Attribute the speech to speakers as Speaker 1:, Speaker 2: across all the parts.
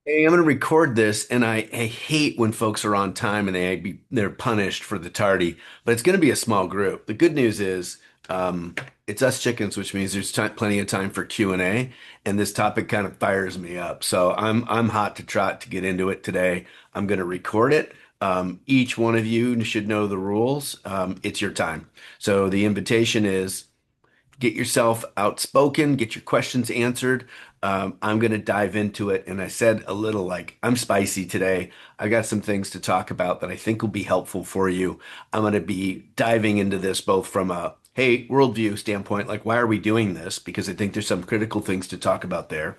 Speaker 1: Hey, I'm going to record this, and I hate when folks are on time and they're punished for the tardy. But it's going to be a small group. The good news is, it's us chickens, which means there's plenty of time for Q&A, and this topic kind of fires me up. So I'm hot to trot to get into it today. I'm going to record it. Each one of you should know the rules. It's your time. So the invitation is get yourself outspoken, get your questions answered. I'm going to dive into it. And I said a little like, I'm spicy today. I got some things to talk about that I think will be helpful for you. I'm going to be diving into this both from a, hey, worldview standpoint, like, why are we doing this? Because I think there's some critical things to talk about there.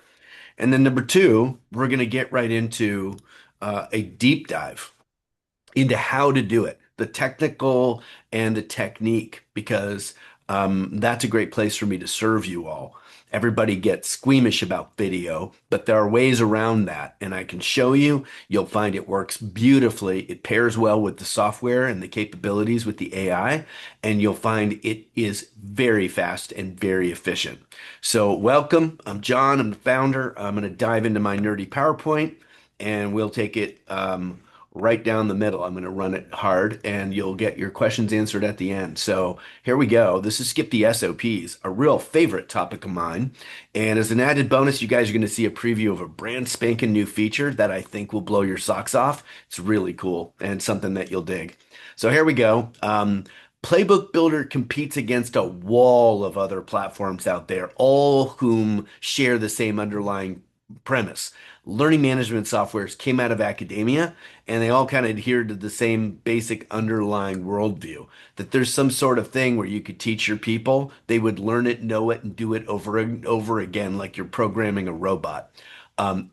Speaker 1: And then number two, we're going to get right into a deep dive into how to do it, the technical and the technique, because that's a great place for me to serve you all. Everybody gets squeamish about video, but there are ways around that, and I can show you. You'll find it works beautifully. It pairs well with the software and the capabilities with the AI, and you'll find it is very fast and very efficient. So, welcome. I'm John. I'm the founder. I'm going to dive into my nerdy PowerPoint, and we'll take it right down the middle. I'm going to run it hard and you'll get your questions answered at the end. So here we go. This is Skip the SOPs, a real favorite topic of mine. And as an added bonus, you guys are going to see a preview of a brand spanking new feature that I think will blow your socks off. It's really cool and something that you'll dig. So here we go. Playbook Builder competes against a wall of other platforms out there, all whom share the same underlying premise. Learning management softwares came out of academia and they all kind of adhere to the same basic underlying worldview that there's some sort of thing where you could teach your people, they would learn it, know it, and do it over and over again, like you're programming a robot.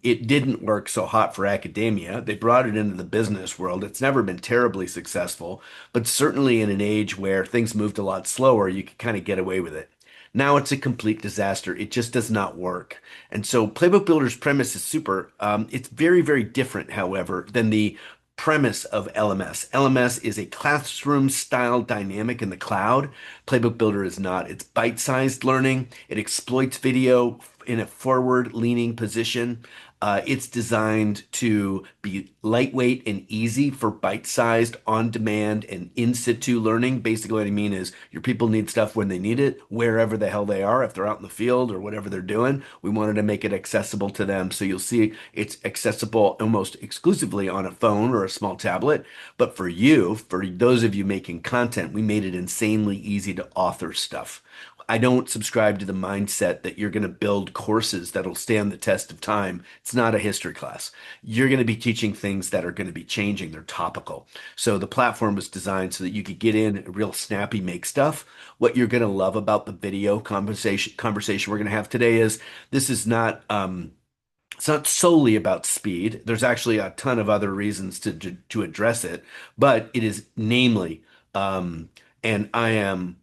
Speaker 1: It didn't work so hot for academia. They brought it into the business world. It's never been terribly successful, but certainly in an age where things moved a lot slower, you could kind of get away with it. Now it's a complete disaster. It just does not work. And so Playbook Builder's premise is super. It's very, very different, however, than the premise of LMS. LMS is a classroom style dynamic in the cloud. Playbook Builder is not. It's bite-sized learning. It exploits video in a forward-leaning position. It's designed to be lightweight and easy for bite-sized, on-demand, and in-situ learning. Basically, what I mean is your people need stuff when they need it, wherever the hell they are, if they're out in the field or whatever they're doing. We wanted to make it accessible to them. So you'll see it's accessible almost exclusively on a phone or a small tablet. But for you, for those of you making content, we made it insanely easy to author stuff. I don't subscribe to the mindset that you're going to build courses that'll stand the test of time. It's not a history class. You're going to be teaching things that are going to be changing. They're topical. So the platform was designed so that you could get in real snappy make stuff. What you're going to love about the video conversation we're going to have today is this is not it's not solely about speed. There's actually a ton of other reasons to address it, but it is namely and I am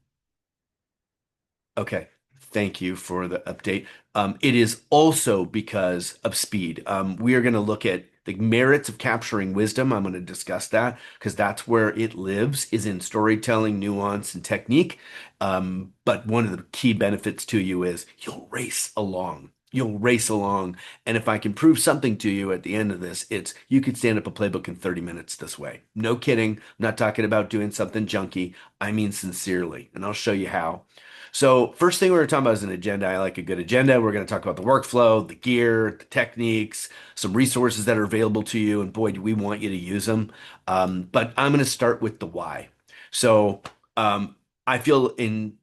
Speaker 1: okay. Thank you for the update. It is also because of speed. We are going to look at the merits of capturing wisdom. I'm going to discuss that because that's where it lives, is in storytelling, nuance, and technique. But one of the key benefits to you is you'll race along. You'll race along. And if I can prove something to you at the end of this, it's you could stand up a playbook in 30 minutes this way. No kidding. I'm not talking about doing something junky. I mean sincerely. And I'll show you how. So first thing we're going to talk about is an agenda. I like a good agenda. We're going to talk about the workflow, the gear, the techniques, some resources that are available to you. And boy, do we want you to use them. But I'm going to start with the why. So I feel in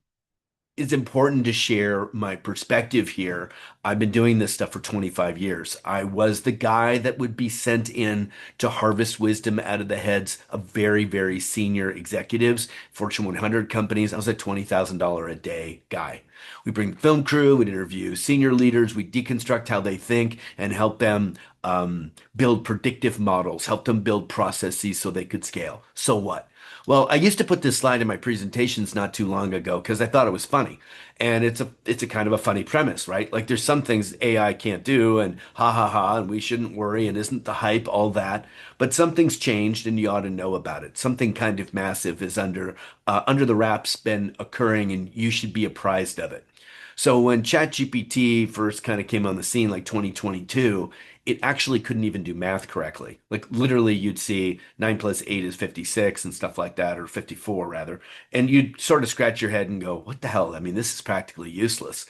Speaker 1: it's important to share my perspective here. I've been doing this stuff for 25 years. I was the guy that would be sent in to harvest wisdom out of the heads of very, very senior executives, Fortune 100 companies. I was a $20,000 a day guy. We bring the film crew, we'd interview senior leaders, we deconstruct how they think and help them build predictive models, help them build processes so they could scale. So what? Well, I used to put this slide in my presentations not too long ago because I thought it was funny. And it's a kind of a funny premise, right? Like there's some things AI can't do and ha ha ha and we shouldn't worry and isn't the hype all that. But something's changed and you ought to know about it. Something kind of massive is under the wraps been occurring and you should be apprised of it. So when ChatGPT first kind of came on the scene, like 2022, it actually couldn't even do math correctly. Like literally, you'd see 9 plus 8 is 56 and stuff like that, or 54 rather. And you'd sort of scratch your head and go, what the hell? I mean, this is practically useless.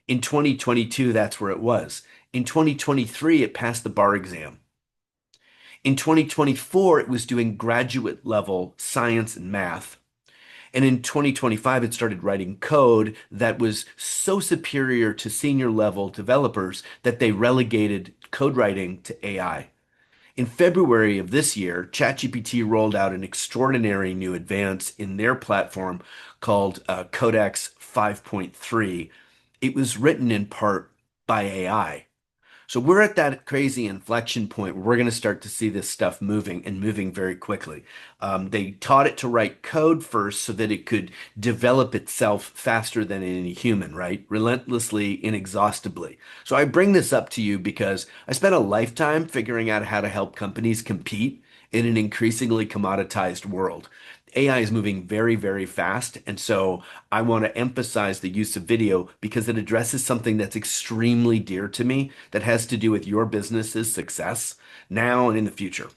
Speaker 1: In 2022, that's where it was. In 2023, it passed the bar exam. In 2024, it was doing graduate level science and math. And in 2025, it started writing code that was so superior to senior level developers that they relegated code writing to AI. In February of this year, ChatGPT rolled out an extraordinary new advance in their platform called Codex 5.3. It was written in part by AI. So we're at that crazy inflection point where we're going to start to see this stuff moving and moving very quickly. They taught it to write code first so that it could develop itself faster than any human, right? Relentlessly, inexhaustibly. So I bring this up to you because I spent a lifetime figuring out how to help companies compete in an increasingly commoditized world. AI is moving very, very fast. And so I want to emphasize the use of video because it addresses something that's extremely dear to me that has to do with your business's success now and in the future.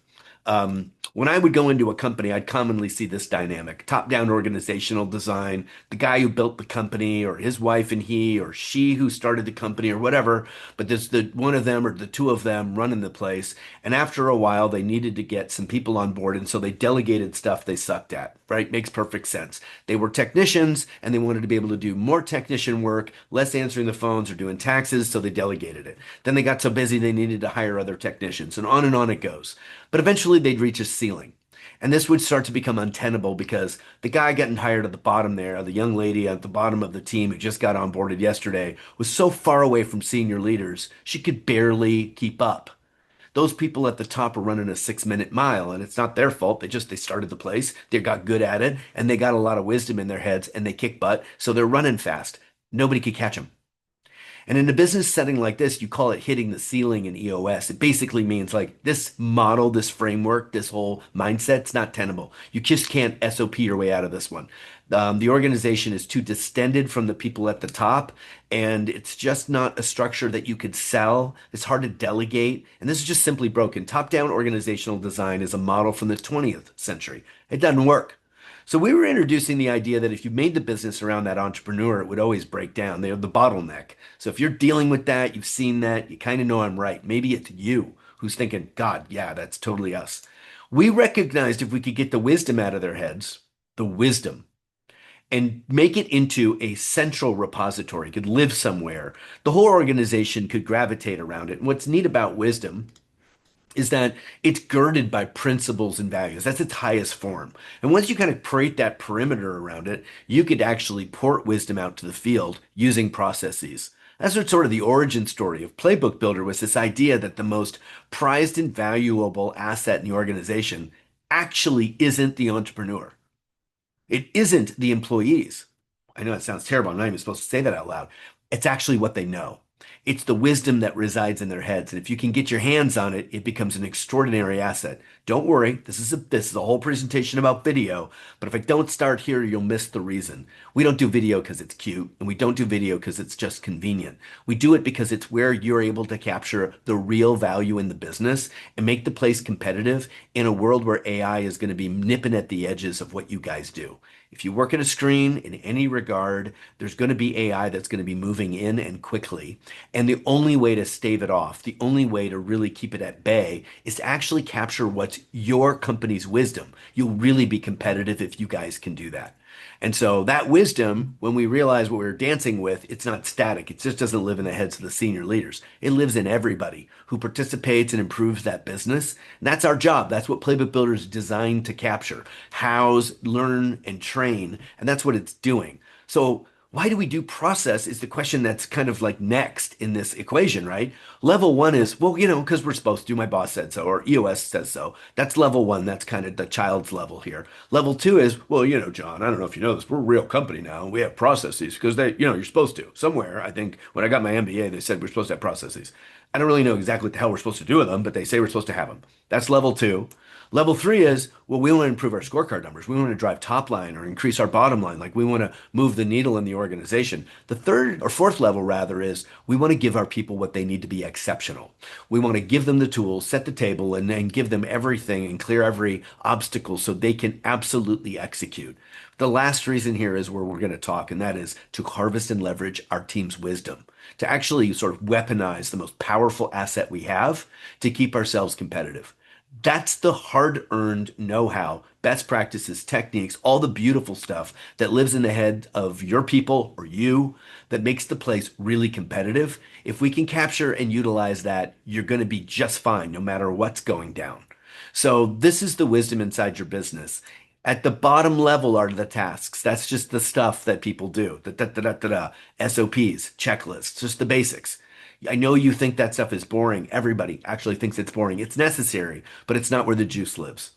Speaker 1: When I would go into a company, I'd commonly see this dynamic, top-down organizational design, the guy who built the company or his wife and he or she who started the company or whatever, but there's the one of them or the two of them running the place. And after a while, they needed to get some people on board, and so they delegated stuff they sucked at, right? Makes perfect sense. They were technicians and they wanted to be able to do more technician work, less answering the phones or doing taxes, so they delegated it. Then they got so busy they needed to hire other technicians, and on it goes. But eventually they'd reach a ceiling. And this would start to become untenable because the guy getting hired at the bottom there, the young lady at the bottom of the team who just got onboarded yesterday, was so far away from senior leaders, she could barely keep up. Those people at the top are running a 6 minute mile, and it's not their fault. They started the place, they got good at it, and they got a lot of wisdom in their heads, and they kick butt, so they're running fast. Nobody could catch them. And in a business setting like this, you call it hitting the ceiling in EOS. It basically means like this model, this framework, this whole mindset's not tenable. You just can't SOP your way out of this one. The organization is too distended from the people at the top, and it's just not a structure that you could sell. It's hard to delegate, and this is just simply broken. Top-down organizational design is a model from the 20th century. It doesn't work. So we were introducing the idea that if you made the business around that entrepreneur, it would always break down. They're the bottleneck. So if you're dealing with that, you've seen that, you kind of know I'm right. Maybe it's you who's thinking, God, yeah, that's totally us. We recognized if we could get the wisdom out of their heads, the wisdom, and make it into a central repository, could live somewhere, the whole organization could gravitate around it. And what's neat about wisdom is that it's girded by principles and values. That's its highest form. And once you kind of create that perimeter around it, you could actually port wisdom out to the field using processes. That's what sort of the origin story of Playbook Builder was, this idea that the most prized and valuable asset in the organization actually isn't the entrepreneur. It isn't the employees. I know it sounds terrible. I'm not even supposed to say that out loud. It's actually what they know. It's the wisdom that resides in their heads. And if you can get your hands on it, it becomes an extraordinary asset. Don't worry, this is a whole presentation about video, but if I don't start here, you'll miss the reason. We don't do video because it's cute, and we don't do video because it's just convenient. We do it because it's where you're able to capture the real value in the business and make the place competitive in a world where AI is going to be nipping at the edges of what you guys do. If you work at a screen in any regard, there's going to be AI that's going to be moving in and quickly. And the only way to stave it off, the only way to really keep it at bay is to actually capture what's your company's wisdom. You'll really be competitive if you guys can do that. And so that wisdom, when we realize what we're dancing with, it's not static. It just doesn't live in the heads of the senior leaders. It lives in everybody who participates and improves that business. And that's our job. That's what Playbook Builder is designed to capture, house, learn, and train. And that's what it's doing. So why do we do process is the question that's kind of like next in this equation, right? Level one is, well, because we're supposed to, my boss said so, or EOS says so. That's level one. That's kind of the child's level here. Level two is, well, John, I don't know if you know this, we're a real company now. We have processes because you're supposed to. Somewhere, I think when I got my MBA, they said we're supposed to have processes. I don't really know exactly what the hell we're supposed to do with them, but they say we're supposed to have them. That's level two. Level three is, well, we want to improve our scorecard numbers. We want to drive top line or increase our bottom line. Like we want to move the needle in the organization. The third or fourth level, rather, is we want to give our people what they need to be exceptional. We want to give them the tools, set the table, and then give them everything and clear every obstacle so they can absolutely execute. The last reason here is where we're going to talk, and that is to harvest and leverage our team's wisdom, to actually sort of weaponize the most powerful asset we have to keep ourselves competitive. That's the hard earned know how, best practices, techniques, all the beautiful stuff that lives in the head of your people or you that makes the place really competitive. If we can capture and utilize that, you're going to be just fine no matter what's going down. So, this is the wisdom inside your business. At the bottom level are the tasks. That's just the stuff that people do. The da, da, da, da, da. SOPs, checklists, just the basics. I know you think that stuff is boring. Everybody actually thinks it's boring. It's necessary, but it's not where the juice lives.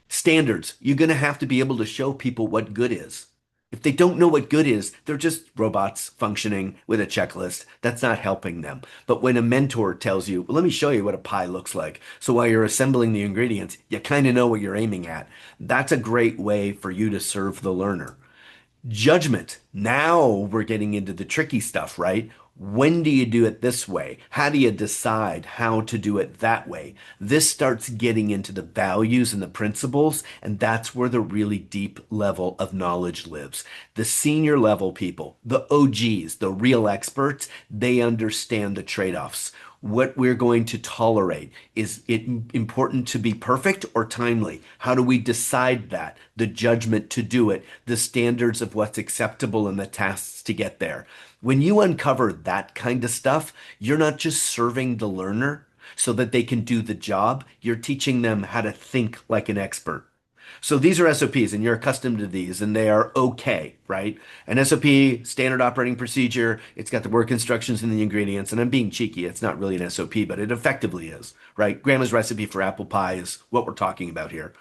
Speaker 1: Standards. You're going to have to be able to show people what good is. If they don't know what good is, they're just robots functioning with a checklist. That's not helping them. But when a mentor tells you, well, let me show you what a pie looks like. So while you're assembling the ingredients, you kind of know what you're aiming at. That's a great way for you to serve the learner. Judgment. Now we're getting into the tricky stuff, right? When do you do it this way? How do you decide how to do it that way? This starts getting into the values and the principles, and that's where the really deep level of knowledge lives. The senior level people, the OGs, the real experts, they understand the trade-offs. What we're going to tolerate. Is it important to be perfect or timely? How do we decide that? The judgment to do it, the standards of what's acceptable and the tasks to get there. When you uncover that kind of stuff, you're not just serving the learner so that they can do the job, you're teaching them how to think like an expert. So these are SOPs, and you're accustomed to these, and they are okay, right? An SOP, standard operating procedure, it's got the work instructions and the ingredients, and I'm being cheeky, it's not really an SOP, but it effectively is, right? Grandma's recipe for apple pie is what we're talking about here.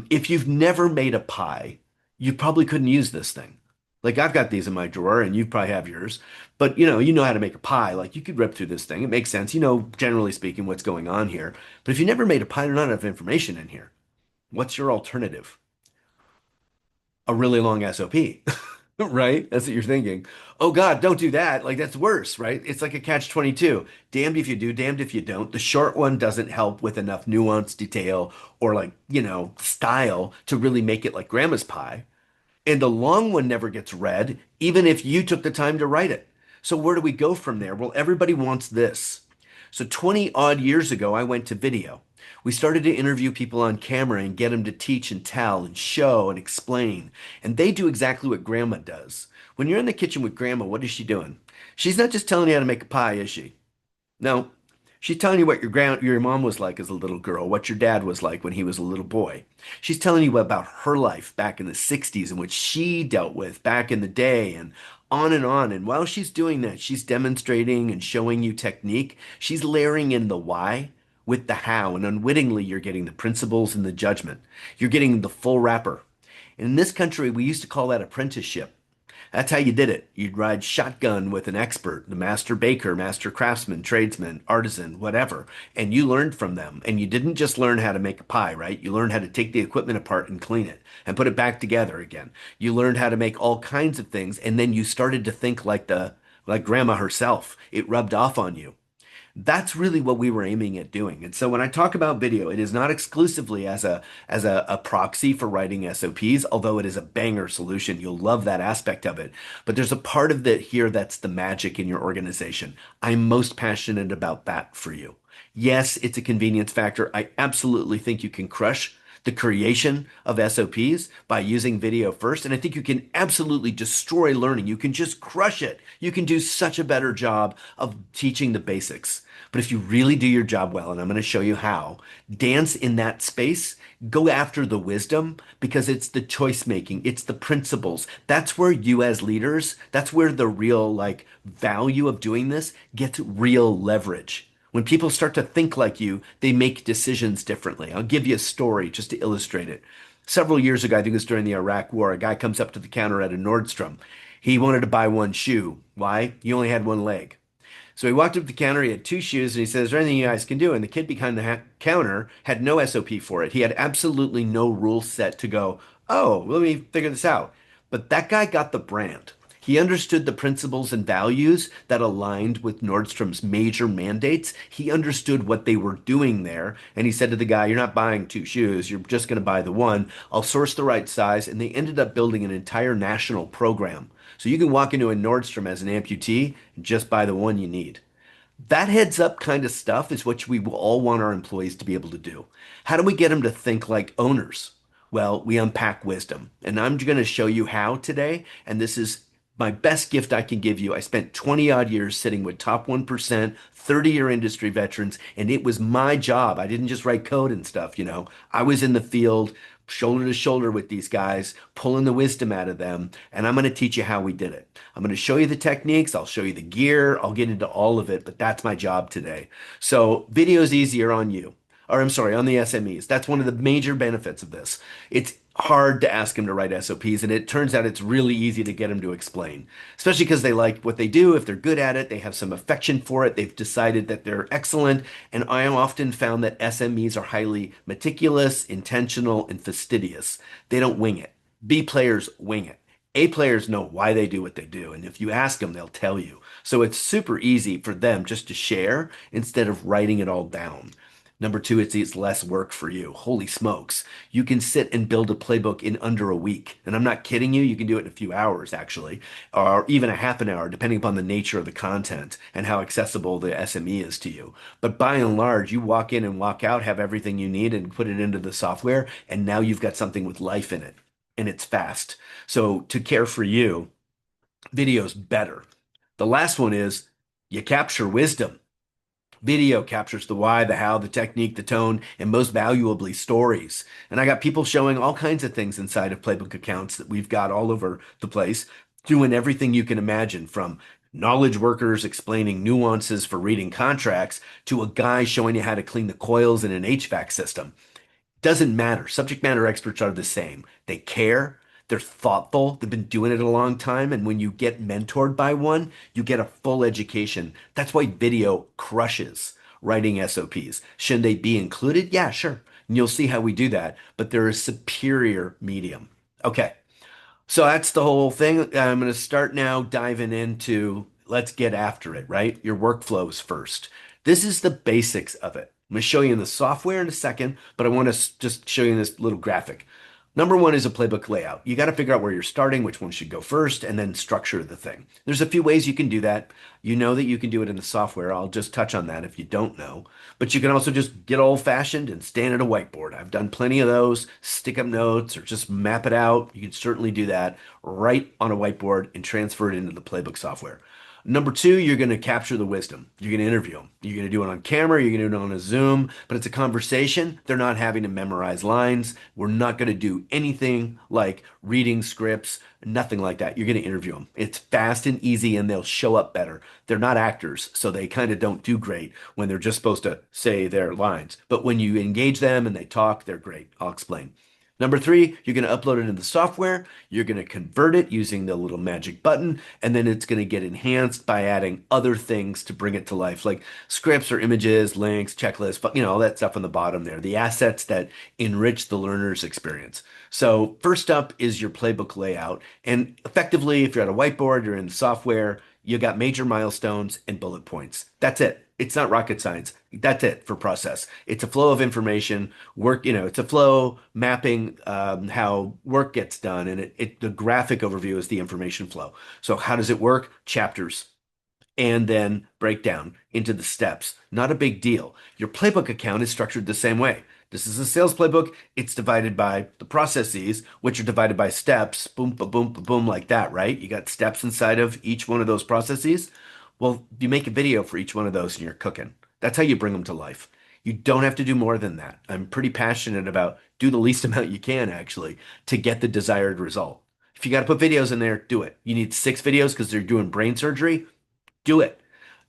Speaker 1: If you've never made a pie, you probably couldn't use this thing. Like I've got these in my drawer, and you probably have yours, but you know how to make a pie. Like you could rip through this thing. It makes sense. You know, generally speaking, what's going on here. But if you never made a pie, there's not enough information in here. What's your alternative? A really long SOP, right? That's what you're thinking. Oh God, don't do that. Like that's worse, right? It's like a catch 22. Damned if you do, damned if you don't. The short one doesn't help with enough nuance, detail, or like, style to really make it like grandma's pie. And the long one never gets read, even if you took the time to write it. So where do we go from there? Well, everybody wants this. So 20 odd years ago, I went to video. We started to interview people on camera and get them to teach and tell and show and explain. And they do exactly what grandma does. When you're in the kitchen with grandma, what is she doing? She's not just telling you how to make a pie, is she? No, she's telling you what your mom was like as a little girl, what your dad was like when he was a little boy. She's telling you about her life back in the 60s and what she dealt with back in the day and on and on. And while she's doing that, she's demonstrating and showing you technique. She's layering in the why with the how, and unwittingly, you're getting the principles and the judgment. You're getting the full wrapper. And in this country, we used to call that apprenticeship. That's how you did it. You'd ride shotgun with an expert, the master baker, master craftsman, tradesman, artisan, whatever, and you learned from them. And you didn't just learn how to make a pie, right? You learned how to take the equipment apart and clean it and put it back together again. You learned how to make all kinds of things, and then you started to think like grandma herself. It rubbed off on you. That's really what we were aiming at doing. And so when I talk about video, it is not exclusively as a proxy for writing SOPs, although it is a banger solution. You'll love that aspect of it. But there's a part of it here that's the magic in your organization. I'm most passionate about that for you. Yes, it's a convenience factor. I absolutely think you can crush the creation of SOPs by using video first. And I think you can absolutely destroy learning. You can just crush it. You can do such a better job of teaching the basics. But if you really do your job well, and I'm going to show you how, dance in that space, go after the wisdom because it's the choice making, it's the principles. That's where you as leaders, that's where the real value of doing this gets real leverage. When people start to think like you, they make decisions differently. I'll give you a story just to illustrate it. Several years ago, I think it was during the Iraq War, a guy comes up to the counter at a Nordstrom. He wanted to buy one shoe. Why? He only had one leg. So he walked up to the counter. He had two shoes, and he said, "Is there anything you guys can do?" And the kid behind the counter had no SOP for it. He had absolutely no rule set to go, "Oh, let me figure this out." But that guy got the brand. He understood the principles and values that aligned with Nordstrom's major mandates. He understood what they were doing there. And he said to the guy, "You're not buying two shoes. You're just going to buy the one. I'll source the right size." And they ended up building an entire national program. So you can walk into a Nordstrom as an amputee and just buy the one you need. That heads up kind of stuff is what we will all want our employees to be able to do. How do we get them to think like owners? Well, we unpack wisdom. And I'm going to show you how today. And this is my best gift I can give you. I spent 20 odd years sitting with top 1%, 30-year industry veterans, and it was my job. I didn't just write code and stuff, you know. I was in the field, shoulder to shoulder with these guys, pulling the wisdom out of them, and I'm going to teach you how we did it. I'm going to show you the techniques, I'll show you the gear, I'll get into all of it, but that's my job today. So video's easier on you, or I'm sorry, on the SMEs. That's one of the major benefits of this. It's hard to ask them to write SOPs, and it turns out it's really easy to get them to explain, especially because they like what they do. If they're good at it, they have some affection for it, they've decided that they're excellent. And I have often found that SMEs are highly meticulous, intentional, and fastidious. They don't wing it. B players wing it. A players know why they do what they do, and if you ask them, they'll tell you. So it's super easy for them just to share instead of writing it all down. Number two, it's less work for you. Holy smokes. You can sit and build a playbook in under a week. And I'm not kidding you. You can do it in a few hours, actually, or even a half an hour, depending upon the nature of the content and how accessible the SME is to you. But by and large, you walk in and walk out, have everything you need, and put it into the software. And now you've got something with life in it. And it's fast. So to care for you, video's better. The last one is you capture wisdom. Video captures the why, the how, the technique, the tone, and most valuably, stories. And I got people showing all kinds of things inside of playbook accounts that we've got all over the place, doing everything you can imagine from knowledge workers explaining nuances for reading contracts to a guy showing you how to clean the coils in an HVAC system. Doesn't matter. Subject matter experts are the same. They care. They're thoughtful. They've been doing it a long time. And when you get mentored by one, you get a full education. That's why video crushes writing SOPs. Should they be included? Yeah, sure. And you'll see how we do that. But they're a superior medium. Okay. So that's the whole thing. I'm going to start now diving into let's get after it, right? Your workflows first. This is the basics of it. I'm going to show you in the software in a second, but I want to just show you this little graphic. Number one is a playbook layout. You got to figure out where you're starting, which one should go first, and then structure the thing. There's a few ways you can do that. You know that you can do it in the software. I'll just touch on that if you don't know. But you can also just get old fashioned and stand at a whiteboard. I've done plenty of those, stick up notes or just map it out. You can certainly do that right on a whiteboard and transfer it into the playbook software. Number two, you're going to capture the wisdom. You're going to interview them. You're going to do it on camera. You're going to do it on a Zoom, but it's a conversation. They're not having to memorize lines. We're not going to do anything like reading scripts, nothing like that. You're going to interview them. It's fast and easy, and they'll show up better. They're not actors, so they kind of don't do great when they're just supposed to say their lines. But when you engage them and they talk, they're great. I'll explain. Number three, you're going to upload it into the software. You're going to convert it using the little magic button, and then it's going to get enhanced by adding other things to bring it to life, like scripts or images, links, checklists, you know, all that stuff on the bottom there, the assets that enrich the learner's experience. So first up is your playbook layout. And effectively, if you're at a whiteboard or in the software, you got major milestones and bullet points. That's it. It's not rocket science. That's it for process. It's a flow of information, work, you know, it's a flow mapping how work gets done. And the graphic overview is the information flow. So how does it work? Chapters and then break down into the steps. Not a big deal. Your playbook account is structured the same way. This is a sales playbook. It's divided by the processes, which are divided by steps. Boom, ba boom, ba boom, like that, right? You got steps inside of each one of those processes. Well, you make a video for each one of those and you're cooking. That's how you bring them to life. You don't have to do more than that. I'm pretty passionate about do the least amount you can actually to get the desired result. If you got to put videos in there, do it. You need 6 videos because they're doing brain surgery, do it.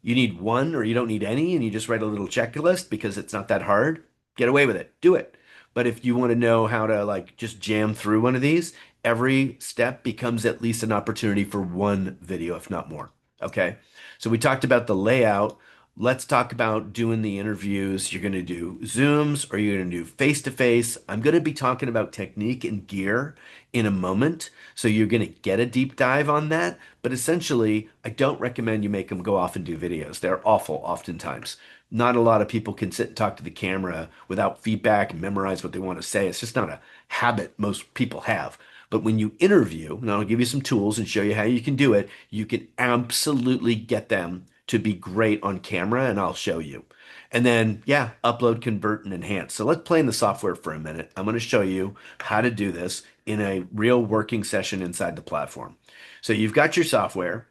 Speaker 1: You need one or you don't need any and you just write a little checklist because it's not that hard, get away with it. Do it. But if you want to know how to like just jam through one of these, every step becomes at least an opportunity for one video, if not more. Okay. So we talked about the layout. Let's talk about doing the interviews. You're going to do Zooms or you're going to do face to face. I'm going to be talking about technique and gear in a moment. So you're going to get a deep dive on that. But essentially, I don't recommend you make them go off and do videos. They're awful oftentimes. Not a lot of people can sit and talk to the camera without feedback and memorize what they want to say. It's just not a habit most people have. But when you interview, and I'll give you some tools and show you how you can do it, you can absolutely get them to be great on camera, and I'll show you. And then, yeah, upload, convert, and enhance. So let's play in the software for a minute. I'm going to show you how to do this in a real working session inside the platform. So you've got your software,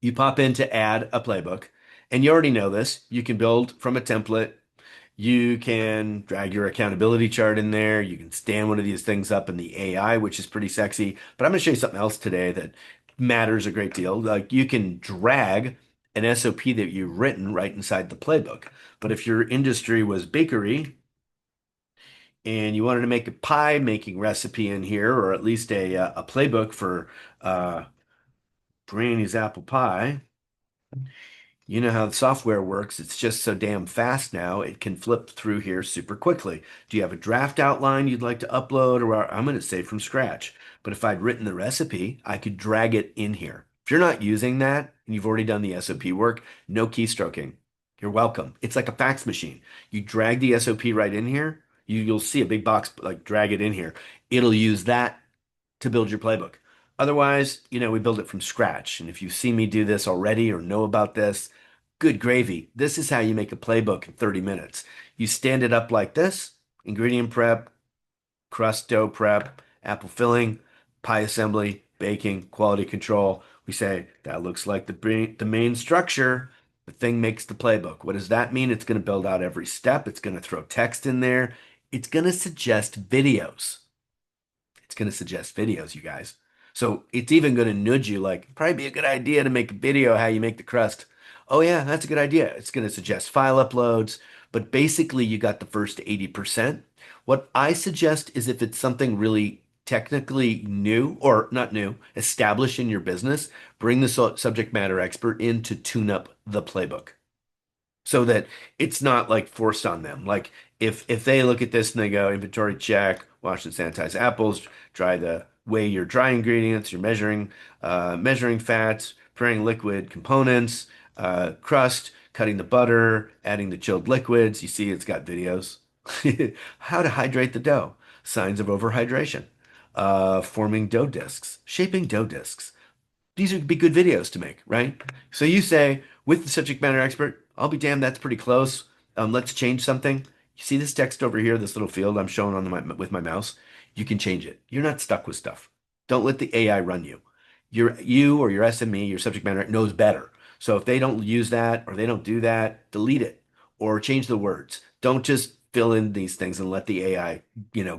Speaker 1: you pop in to add a playbook, and you already know this. You can build from a template. You can drag your accountability chart in there. You can stand one of these things up in the AI, which is pretty sexy. But I'm going to show you something else today that matters a great deal. Like you can drag an SOP that you've written right inside the playbook. But if your industry was bakery and you wanted to make a pie making recipe in here, or at least a playbook for uh, Granny's apple pie, you know how the software works. It's just so damn fast now. It can flip through here super quickly. Do you have a draft outline you'd like to upload? Or I'm going to say from scratch. But if I'd written the recipe, I could drag it in here. If you're not using that and you've already done the SOP work, no keystroking. You're welcome. It's like a fax machine. You drag the SOP right in here. You'll see a big box, like drag it in here. It'll use that to build your playbook. Otherwise, we build it from scratch. And if you see me do this already or know about this, good gravy. This is how you make a playbook in 30 minutes. You stand it up like this, ingredient prep, crust dough prep, apple filling, pie assembly, baking, quality control. We say that looks like the main structure. The thing makes the playbook. What does that mean? It's going to build out every step. It's going to throw text in there. It's going to suggest videos. It's going to suggest videos, you guys. So it's even going to nudge you like, probably be a good idea to make a video how you make the crust. Oh, yeah, that's a good idea. It's going to suggest file uploads, but basically you got the first 80%. What I suggest is if it's something really technically new or not new, established in your business, bring the subject matter expert in to tune up the playbook so that it's not like forced on them. Like if they look at this and they go inventory check, wash and sanitize apples, dry the weigh your dry ingredients, you're measuring fats, preparing liquid components, crust, cutting the butter, adding the chilled liquids. You see, it's got videos. How to hydrate the dough, signs of overhydration, forming dough discs, shaping dough discs. These would be good videos to make, right? So you say, with the subject matter expert, I'll be damned, that's pretty close. Let's change something. You see this text over here, this little field I'm showing with my mouse? You can change it. You're not stuck with stuff. Don't let the AI run you. You or your SME, your subject matter knows better. So if they don't use that or they don't do that, delete it or change the words. Don't just fill in these things and let the AI,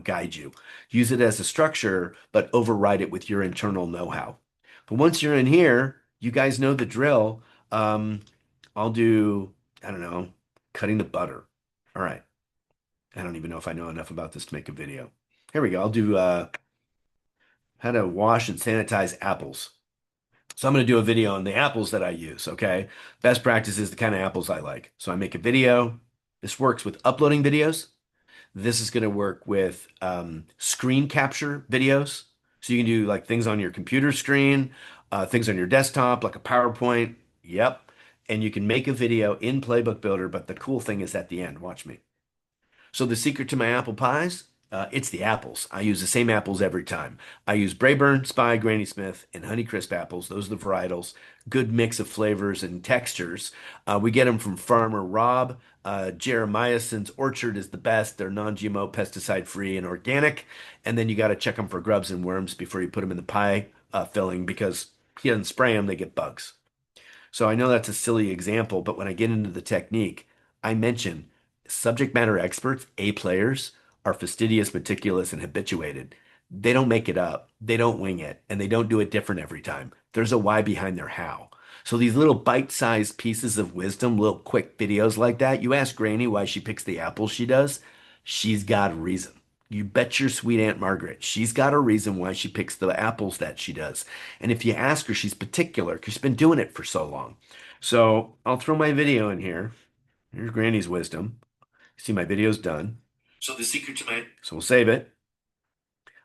Speaker 1: guide you. Use it as a structure, but override it with your internal know-how. But once you're in here, you guys know the drill. Um, I'll do, I don't know, cutting the butter. All right. I don't even know if I know enough about this to make a video. Here we go. I'll do how to wash and sanitize apples. So I'm going to do a video on the apples that I use, okay? Best practice is the kind of apples I like. So I make a video. This works with uploading videos. This is going to work with screen capture videos. So you can do like things on your computer screen, things on your desktop, like a PowerPoint. Yep. And you can make a video in Playbook Builder, but the cool thing is at the end. Watch me. So the secret to my apple pies, it's the apples. I use the same apples every time. I use Braeburn, Spy, Granny Smith, and Honeycrisp apples. Those are the varietals. Good mix of flavors and textures. We get them from Farmer Rob. Jeremiahson's Orchard is the best. They're non-GMO, pesticide-free, and organic. And then you got to check them for grubs and worms before you put them in the pie filling because he doesn't spray them, they get bugs. So I know that's a silly example, but when I get into the technique, I mention subject matter experts, A players, are fastidious, meticulous, and habituated. They don't make it up, they don't wing it, and they don't do it different every time. There's a why behind their how. So these little bite-sized pieces of wisdom, little quick videos like that, you ask Granny why she picks the apples she does, she's got a reason. You bet your sweet Aunt Margaret. She's got a reason why she picks the apples that she does. And if you ask her, she's particular because she's been doing it for so long. So I'll throw my video in here. Here's Granny's wisdom. See, my video's done. So we'll save it.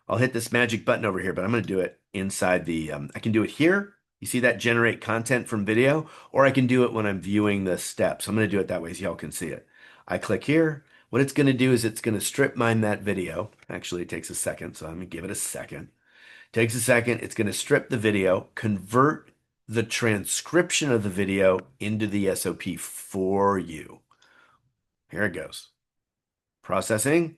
Speaker 1: I'll hit this magic button over here, but I'm going to do it inside I can do it here. You see that generate content from video, or I can do it when I'm viewing the steps. I'm going to do it that way so y'all can see it. I click here. What it's going to do is it's going to strip mine that video. Actually, it takes a second, so I'm going to give it a second. Takes a second. It's going to strip the video, convert the transcription of the video into the SOP for you. Here it goes. Processing.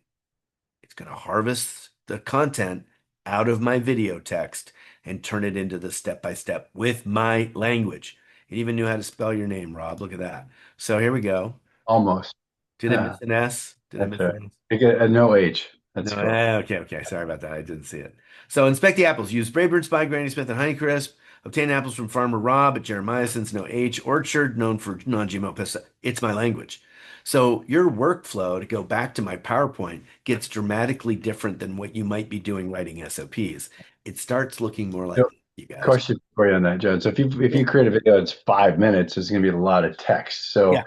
Speaker 1: It's going to harvest the content out of my video text and turn it into the step by step with my language. It even knew how to spell your name, Rob. Look at that. So here we go.
Speaker 2: Almost.
Speaker 1: Did it miss
Speaker 2: Yeah,
Speaker 1: an S? Did I
Speaker 2: that's
Speaker 1: miss
Speaker 2: right.
Speaker 1: an S?
Speaker 2: You get a no H.
Speaker 1: No,
Speaker 2: That's cool.
Speaker 1: okay, okay. Sorry about that. I didn't see it. So inspect the apples. Use Braeburn, Spy, Granny Smith, and Honeycrisp. Obtain apples from Farmer Rob at Jeremiahson's No H Orchard, known for non-GMO pesta. It's my language. So your workflow, to go back to my PowerPoint, gets dramatically different than what you might be doing writing SOPs. It starts looking more like
Speaker 2: So,
Speaker 1: this, you guys.
Speaker 2: question for you on that, John. So if
Speaker 1: Yeah.
Speaker 2: you create a video that's 5 minutes, it's going to be a lot of text.
Speaker 1: Yeah.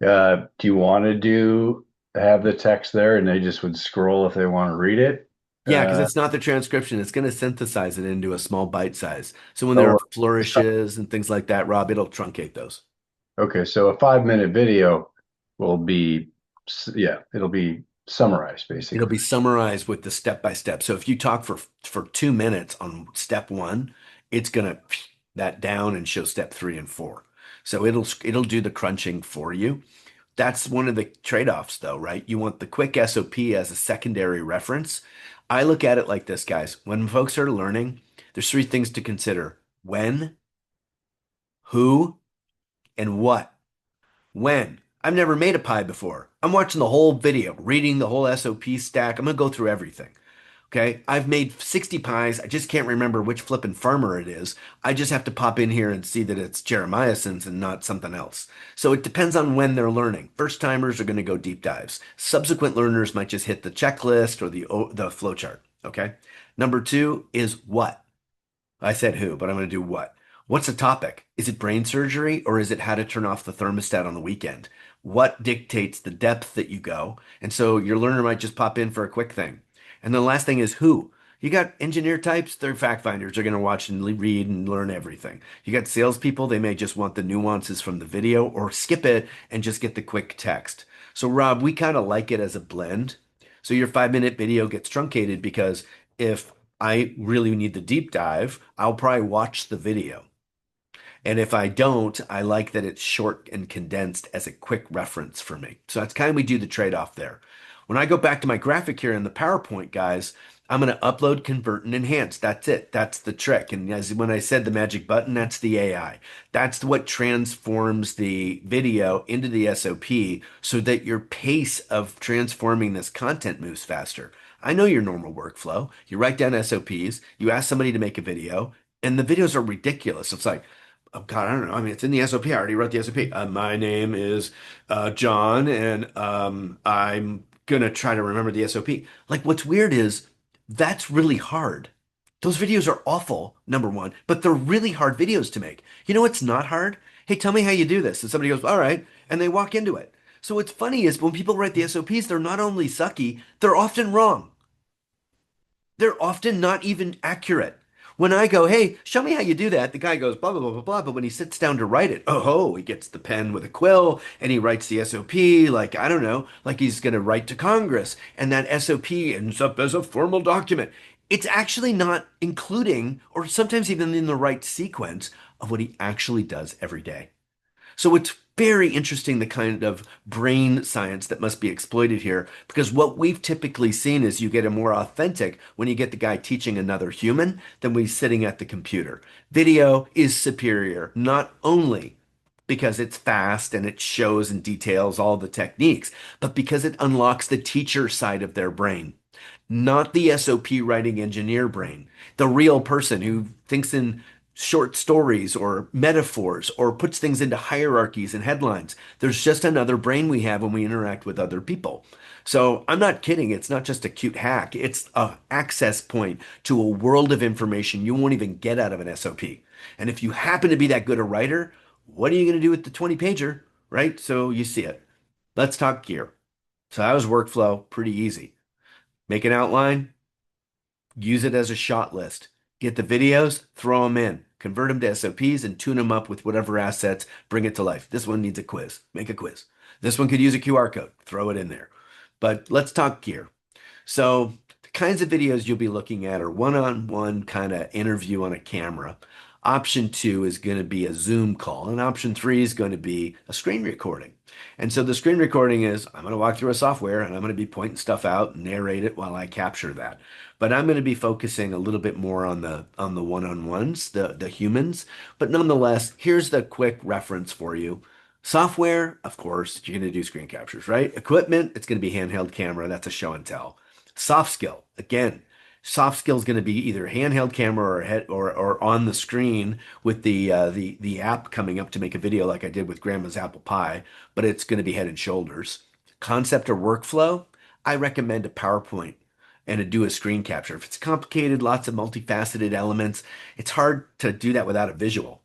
Speaker 2: So do you want to have the text there and they just would scroll if they want to read it?
Speaker 1: Yeah, because
Speaker 2: Uh,
Speaker 1: it's not the transcription. It's going to synthesize it into a small bite size. So when there are
Speaker 2: or
Speaker 1: flourishes and things like that, Rob, it'll truncate those.
Speaker 2: okay, so a 5 minute video will be yeah, it'll be summarized
Speaker 1: It'll
Speaker 2: basically.
Speaker 1: be summarized with the step by step. So if you talk for 2 minutes on step one, it's gonna that down and show step three and four. So it'll do the crunching for you. That's one of the trade-offs though, right? You want the quick SOP as a secondary reference. I look at it like this, guys. When folks are learning, there's three things to consider: when, who, and what. When? I've never made a pie before. I'm watching the whole video, reading the whole SOP stack. I'm gonna go through everything. Okay. I've made 60 pies. I just can't remember which flippin' farmer it is. I just have to pop in here and see that it's Jeremiahson's and not something else. So it depends on when they're learning. First timers are going to go deep dives. Subsequent learners might just hit the checklist or the flow chart. Okay. Number two is what? I said who, but I'm going to do what? What's the topic? Is it brain surgery or is it how to turn off the thermostat on the weekend? What dictates the depth that you go? And so your learner might just pop in for a quick thing. And the last thing is who. You got engineer types, they're fact finders. They're going to watch and read and learn everything. You got salespeople, they may just want the nuances from the video or skip it and just get the quick text. So, Rob, we kind of like it as a blend. So your 5 minute video gets truncated because if I really need the deep dive, I'll probably watch the video. And if I don't, I like that it's short and condensed as a quick reference for me. So that's kind of we do the trade-off there. When I go back to my graphic here in the PowerPoint, guys, I'm going to upload, convert, and enhance. That's it. That's the trick. And as when I said the magic button, that's the AI. That's what transforms the video into the SOP so that your pace of transforming this content moves faster. I know your normal workflow. You write down SOPs, you ask somebody to make a video, and the videos are ridiculous. It's like, oh God, I don't know. I mean, it's in the SOP. I already wrote the SOP. My name is John, and I'm gonna try to remember the SOP. Like, what's weird is that's really hard. Those videos are awful, number one, but they're really hard videos to make. You know what's not hard? Hey, tell me how you do this. And somebody goes, all right, and they walk into it. So what's funny is when people write the SOPs, they're not only sucky, they're often wrong. They're often not even accurate. When I go, hey, show me how you do that, the guy goes, blah, blah, blah, blah, blah. But when he sits down to write it, oh, he gets the pen with a quill and he writes the SOP like, I don't know, like he's going to write to Congress. And that SOP ends up as a formal document. It's actually not including, or sometimes even in the right sequence of what he actually does every day. So it's very interesting the kind of brain science that must be exploited here because what we've typically seen is you get a more authentic when you get the guy teaching another human than we sitting at the computer. Video is superior, not only because it's fast and it shows and details all the techniques, but because it unlocks the teacher side of their brain, not the SOP writing engineer brain, the real person who thinks in short stories or metaphors or puts things into hierarchies and headlines. There's just another brain we have when we interact with other people. So I'm not kidding. It's not just a cute hack. It's a access point to a world of information you won't even get out of an SOP. And if you happen to be that good a writer, what are you going to do with the 20 pager, right? So you see it. Let's talk gear. So that was workflow, pretty easy. Make an outline, use it as a shot list. Get the videos, throw them in, convert them to SOPs, and tune them up with whatever assets, bring it to life. This one needs a quiz. Make a quiz. This one could use a QR code. Throw it in there. But let's talk gear. So the kinds of videos you'll be looking at are one-on-one kind of interview on a camera. Option two is going to be a Zoom call, and option three is going to be a screen recording. And so the screen recording is I'm going to walk through a software and I'm going to be pointing stuff out and narrate it while I capture that. But I'm going to be focusing a little bit more on the one-on-ones, the humans. But nonetheless, here's the quick reference for you. Software, of course, you're going to do screen captures, right? Equipment, it's going to be handheld camera. That's a show and tell. Soft skill, again, soft skill is going to be either handheld camera or head or on the screen with the app coming up to make a video like I did with Grandma's apple pie, but it's going to be head and shoulders. Concept or workflow, I recommend a PowerPoint and to do a screen capture. If it's complicated, lots of multifaceted elements, it's hard to do that without a visual.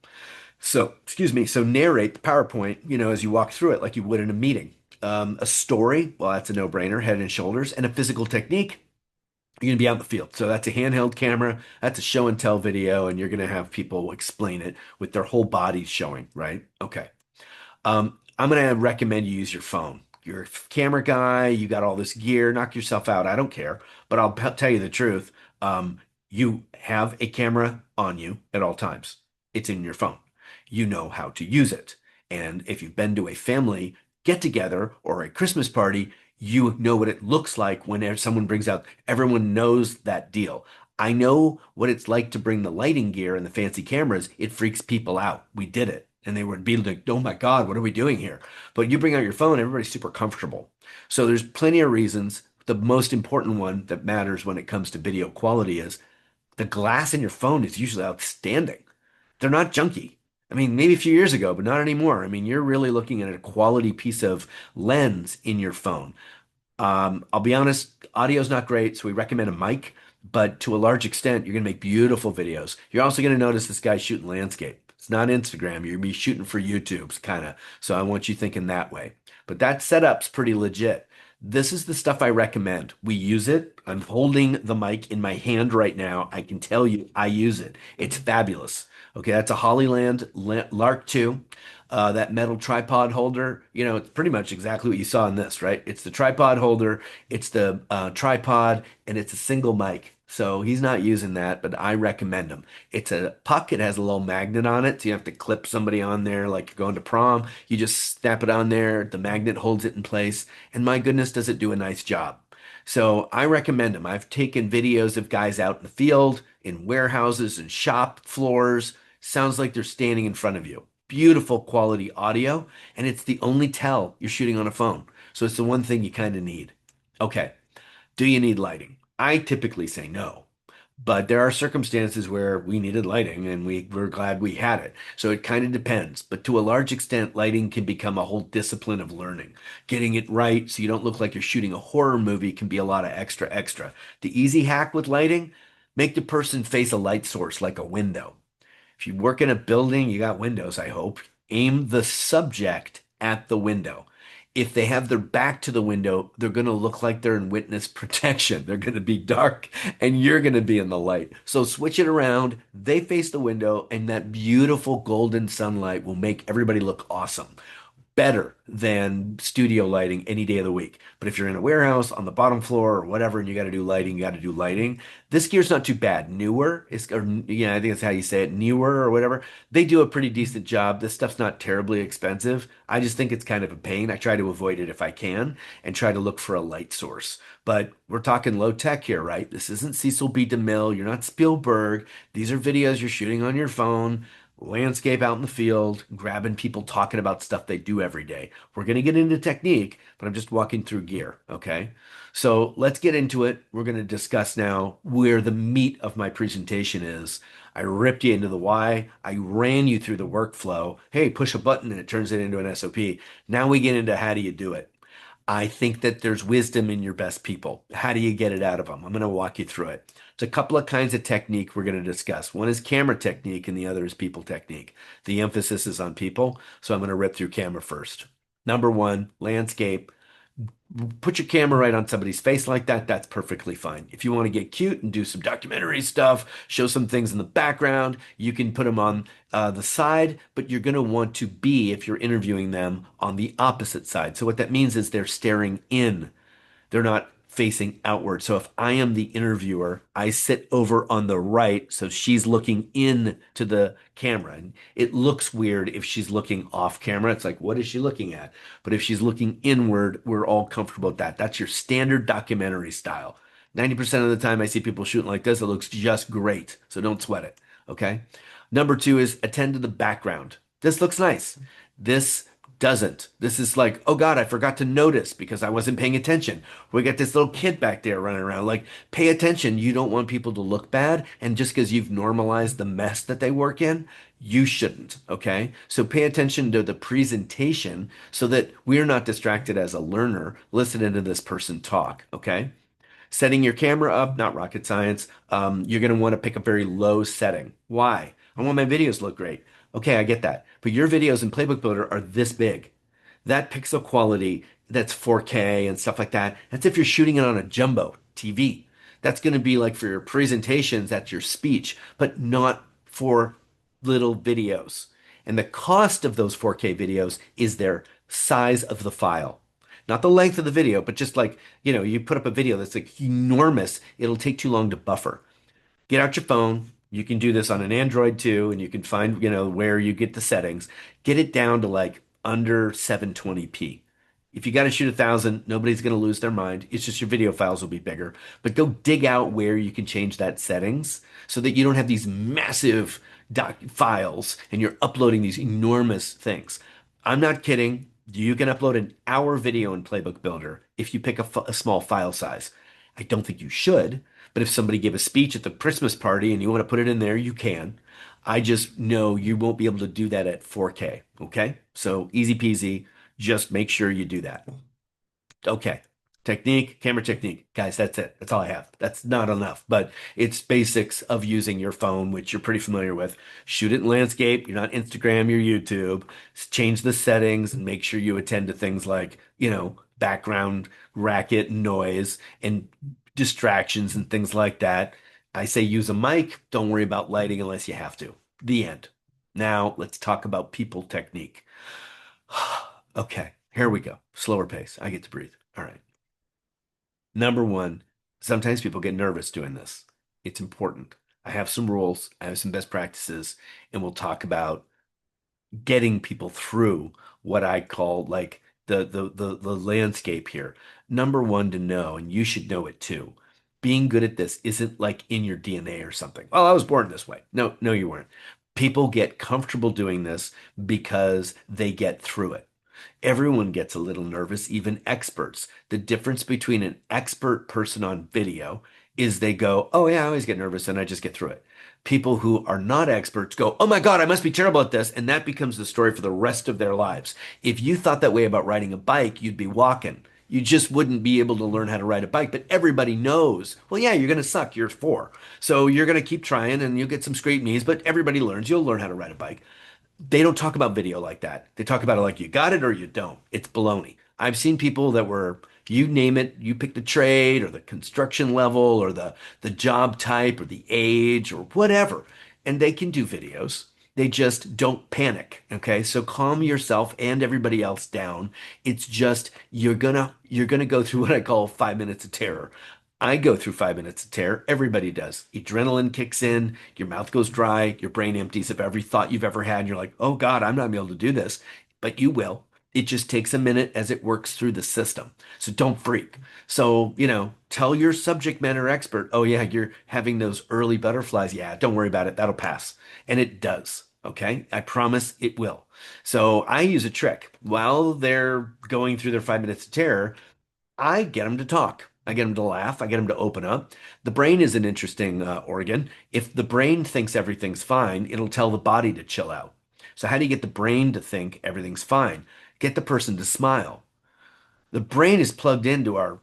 Speaker 1: So, excuse me, so narrate the PowerPoint, as you walk through it like you would in a meeting. A story, well, that's a no-brainer, head and shoulders, and a physical technique. You're going to be out in the field. So that's a handheld camera, that's a show and tell video, and you're going to have people explain it with their whole bodies showing, right? Okay. I'm going to recommend you use your phone. You're a camera guy, you got all this gear, knock yourself out. I don't care, but I'll tell you the truth. You have a camera on you at all times. It's in your phone. You know how to use it. And if you've been to a family get together or a Christmas party, you know what it looks like whenever someone brings out, everyone knows that deal. I know what it's like to bring the lighting gear and the fancy cameras. It freaks people out. We did it. And they would be like, oh my God, what are we doing here? But you bring out your phone, everybody's super comfortable. So there's plenty of reasons. The most important one that matters when it comes to video quality is the glass in your phone is usually outstanding. They're not junky. I mean, maybe a few years ago, but not anymore. I mean, you're really looking at a quality piece of lens in your phone. I'll be honest, audio's not great, so we recommend a mic, but to a large extent, you're going to make beautiful videos. You're also going to notice this guy's shooting landscape. It's not Instagram. You're going to be shooting for YouTube's kind of. So I want you thinking that way. But that setup's pretty legit. This is the stuff I recommend. We use it. I'm holding the mic in my hand right now. I can tell you I use it. It's fabulous. Okay, that's a Hollyland Lark 2. That metal tripod holder, it's pretty much exactly what you saw in this, right? It's the tripod holder, it's the tripod, and it's a single mic. So he's not using that, but I recommend him. It's a puck. It has a little magnet on it. So you have to clip somebody on there like you're going to prom. You just snap it on there. The magnet holds it in place. And my goodness, does it do a nice job. So I recommend him. I've taken videos of guys out in the field, in warehouses and shop floors. Sounds like they're standing in front of you. Beautiful quality audio, and it's the only tell you're shooting on a phone. So it's the one thing you kind of need. Okay, do you need lighting? I typically say no, but there are circumstances where we needed lighting and we're glad we had it. So it kind of depends. But to a large extent, lighting can become a whole discipline of learning. Getting it right so you don't look like you're shooting a horror movie can be a lot of extra. The easy hack with lighting, make the person face a light source like a window. If you work in a building, you got windows, I hope. Aim the subject at the window. If they have their back to the window, they're going to look like they're in witness protection. They're going to be dark and you're going to be in the light. So switch it around. They face the window, and that beautiful golden sunlight will make everybody look awesome, better than studio lighting any day of the week. But if you're in a warehouse on the bottom floor or whatever and you got to do lighting, you got to do lighting. This gear's not too bad. Newer is, or yeah, I think that's how you say it, newer or whatever. They do a pretty decent job. This stuff's not terribly expensive. I just think it's kind of a pain. I try to avoid it if I can and try to look for a light source. But we're talking low tech here, right? This isn't Cecil B. DeMille. You're not Spielberg. These are videos you're shooting on your phone, landscape out in the field, grabbing people talking about stuff they do every day. We're going to get into technique, but I'm just walking through gear, okay? So let's get into it. We're going to discuss now where the meat of my presentation is. I ripped you into the why. I ran you through the workflow. Hey, push a button and it turns it into an SOP. Now we get into how do you do it? I think that there's wisdom in your best people. How do you get it out of them? I'm going to walk you through it. It's a couple of kinds of technique we're going to discuss. One is camera technique and the other is people technique. The emphasis is on people, so I'm going to rip through camera first. Number one, landscape. Put your camera right on somebody's face like that, that's perfectly fine. If you want to get cute and do some documentary stuff, show some things in the background, you can put them on the side, but you're going to want to be, if you're interviewing them, on the opposite side. So what that means is they're staring in. They're not facing outward. So if I am the interviewer, I sit over on the right, so she's looking in to the camera. And it looks weird if she's looking off camera. It's like, what is she looking at? But if she's looking inward, we're all comfortable with that. That's your standard documentary style. 90% of the time I see people shooting like this, it looks just great. So don't sweat it. Okay. Number two is attend to the background. This looks nice. This doesn't. This is like, oh God, I forgot to notice because I wasn't paying attention. We got this little kid back there running around. Like, pay attention. You don't want people to look bad. And just because you've normalized the mess that they work in, you shouldn't. Okay. So pay attention to the presentation so that we're not distracted as a learner listening to this person talk. Okay. Setting your camera up, not rocket science. You're going to want to pick a very low setting. Why? I want my videos to look great. Okay, I get that. But your videos in Playbook Builder are this big. That pixel quality, that's 4K and stuff like that. That's if you're shooting it on a jumbo TV. That's going to be like for your presentations, that's your speech, but not for little videos. And the cost of those 4K videos is their size of the file. Not the length of the video, but just like, you put up a video that's like enormous, it'll take too long to buffer. Get out your phone. You can do this on an Android too, and you can find, where you get the settings. Get it down to like under 720p. If you got to shoot 1,000, nobody's going to lose their mind. It's just your video files will be bigger. But go dig out where you can change that settings so that you don't have these massive doc files and you're uploading these enormous things. I'm not kidding. You can upload an hour video in Playbook Builder if you pick a small file size. I don't think you should, but if somebody gave a speech at the Christmas party and you want to put it in there, you can. I just know you won't be able to do that at 4K. Okay. So easy peasy. Just make sure you do that. Okay. Technique, camera technique. Guys, that's it. That's all I have. That's not enough, but it's basics of using your phone, which you're pretty familiar with. Shoot it in landscape. You're not Instagram, you're YouTube. Change the settings and make sure you attend to things like, background racket, noise, and distractions and things like that. I say use a mic. Don't worry about lighting unless you have to. The end. Now let's talk about people technique. Okay, here we go. Slower pace. I get to breathe. All right. Number one, sometimes people get nervous doing this. It's important. I have some rules, I have some best practices, and we'll talk about getting people through what I call like the landscape here. Number one to know, and you should know it too. Being good at this isn't like in your DNA or something. Well, I was born this way. No, no, you weren't. People get comfortable doing this because they get through it. Everyone gets a little nervous, even experts. The difference between an expert person on video is they go, oh, yeah, I always get nervous and I just get through it. People who are not experts go, oh my God, I must be terrible at this. And that becomes the story for the rest of their lives. If you thought that way about riding a bike, you'd be walking. You just wouldn't be able to learn how to ride a bike. But everybody knows, well, yeah, you're going to suck. You're four. So you're going to keep trying and you'll get some scraped knees, but everybody learns. You'll learn how to ride a bike. They don't talk about video like that. They talk about it like you got it or you don't. It's baloney. I've seen people that were, you name it, you pick the trade or the construction level or the job type or the age or whatever, and they can do videos. They just don't panic. Okay. So calm yourself and everybody else down. It's just you're gonna go through what I call 5 minutes of terror. I go through 5 minutes of terror. Everybody does. Adrenaline kicks in, your mouth goes dry, your brain empties of every thought you've ever had. And you're like, oh God, I'm not gonna be able to do this. But you will. It just takes a minute as it works through the system. So don't freak. So, tell your subject matter expert, oh yeah, you're having those early butterflies. Yeah, don't worry about it. That'll pass. And it does. Okay. I promise it will. So I use a trick while they're going through their 5 minutes of terror. I get them to talk. I get them to laugh. I get them to open up. The brain is an interesting organ. If the brain thinks everything's fine, it'll tell the body to chill out. So how do you get the brain to think everything's fine? Get the person to smile. The brain is plugged into our,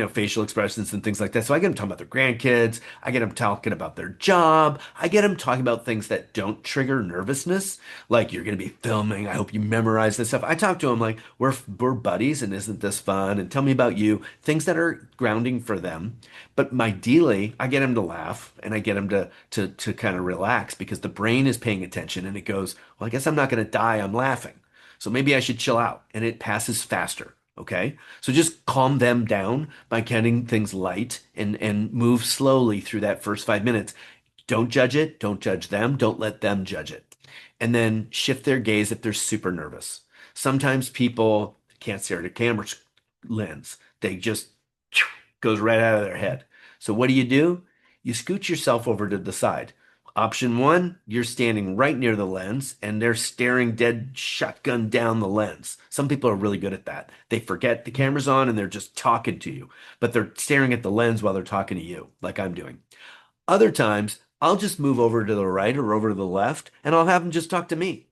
Speaker 1: facial expressions and things like that. So I get them talking about their grandkids. I get them talking about their job. I get them talking about things that don't trigger nervousness. Like you're going to be filming. I hope you memorize this stuff. I talk to them like we're buddies and isn't this fun? And tell me about you. Things that are grounding for them. But ideally, I get them to laugh and I get them to kind of relax because the brain is paying attention and it goes, well, I guess I'm not going to die. I'm laughing. So maybe I should chill out and it passes faster. Okay. So just calm them down by keeping things light and move slowly through that first 5 minutes. Don't judge it. Don't judge them. Don't let them judge it. And then shift their gaze if they're super nervous. Sometimes people can't stare at a camera lens. They just goes right out of their head. So what do? You scoot yourself over to the side. Option one, you're standing right near the lens and they're staring dead shotgun down the lens. Some people are really good at that. They forget the camera's on and they're just talking to you, but they're staring at the lens while they're talking to you, like I'm doing. Other times, I'll just move over to the right or over to the left and I'll have them just talk to me.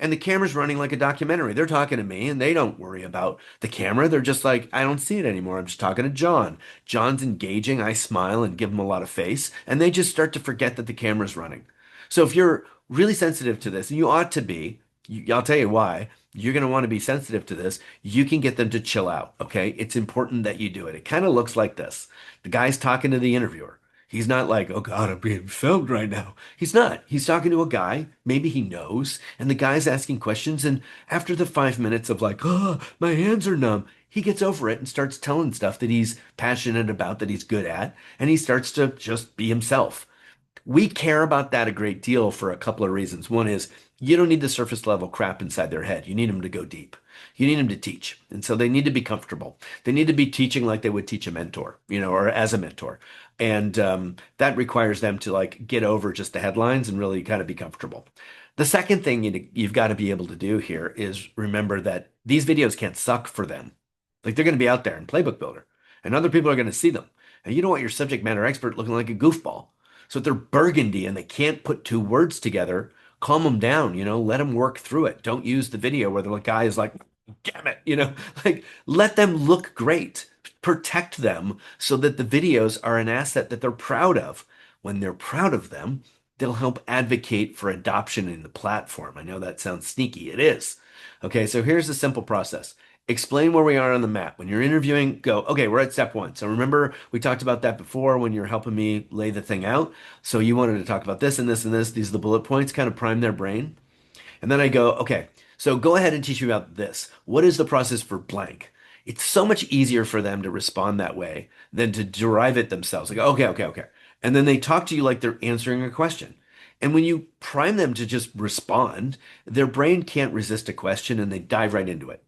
Speaker 1: And the camera's running like a documentary. They're talking to me and they don't worry about the camera. They're just like, I don't see it anymore. I'm just talking to John. John's engaging. I smile and give him a lot of face. And they just start to forget that the camera's running. So if you're really sensitive to this, and you ought to be, I'll tell you why. You're going to want to be sensitive to this. You can get them to chill out. Okay. It's important that you do it. It kind of looks like this. The guy's talking to the interviewer. He's not like, oh God, I'm being filmed right now. He's not. He's talking to a guy. Maybe he knows. And the guy's asking questions. And after the 5 minutes of like, oh, my hands are numb, he gets over it and starts telling stuff that he's passionate about, that he's good at. And he starts to just be himself. We care about that a great deal for a couple of reasons. One is you don't need the surface level crap inside their head. You need them to go deep. You need them to teach. And so they need to be comfortable. They need to be teaching like they would teach a mentor, or as a mentor. And that requires them to like get over just the headlines and really kind of be comfortable. The second thing you've got to be able to do here is remember that these videos can't suck for them. Like they're going to be out there in Playbook Builder and other people are going to see them. And you don't want your subject matter expert looking like a goofball. So if they're burgundy and they can't put two words together, calm them down, let them work through it. Don't use the video where the guy is like, damn it, like let them look great. Protect them so that the videos are an asset that they're proud of. When they're proud of them, they'll help advocate for adoption in the platform. I know that sounds sneaky. It is. Okay, so here's the simple process. Explain where we are on the map. When you're interviewing, go, okay, we're at step one. So remember, we talked about that before when you're helping me lay the thing out. So you wanted to talk about this and this and this. These are the bullet points, kind of prime their brain. And then I go, okay, so go ahead and teach me about this. What is the process for blank? It's so much easier for them to respond that way than to derive it themselves. Like, okay, okay, okay. And then they talk to you like they're answering a question. And when you prime them to just respond, their brain can't resist a question and they dive right into it.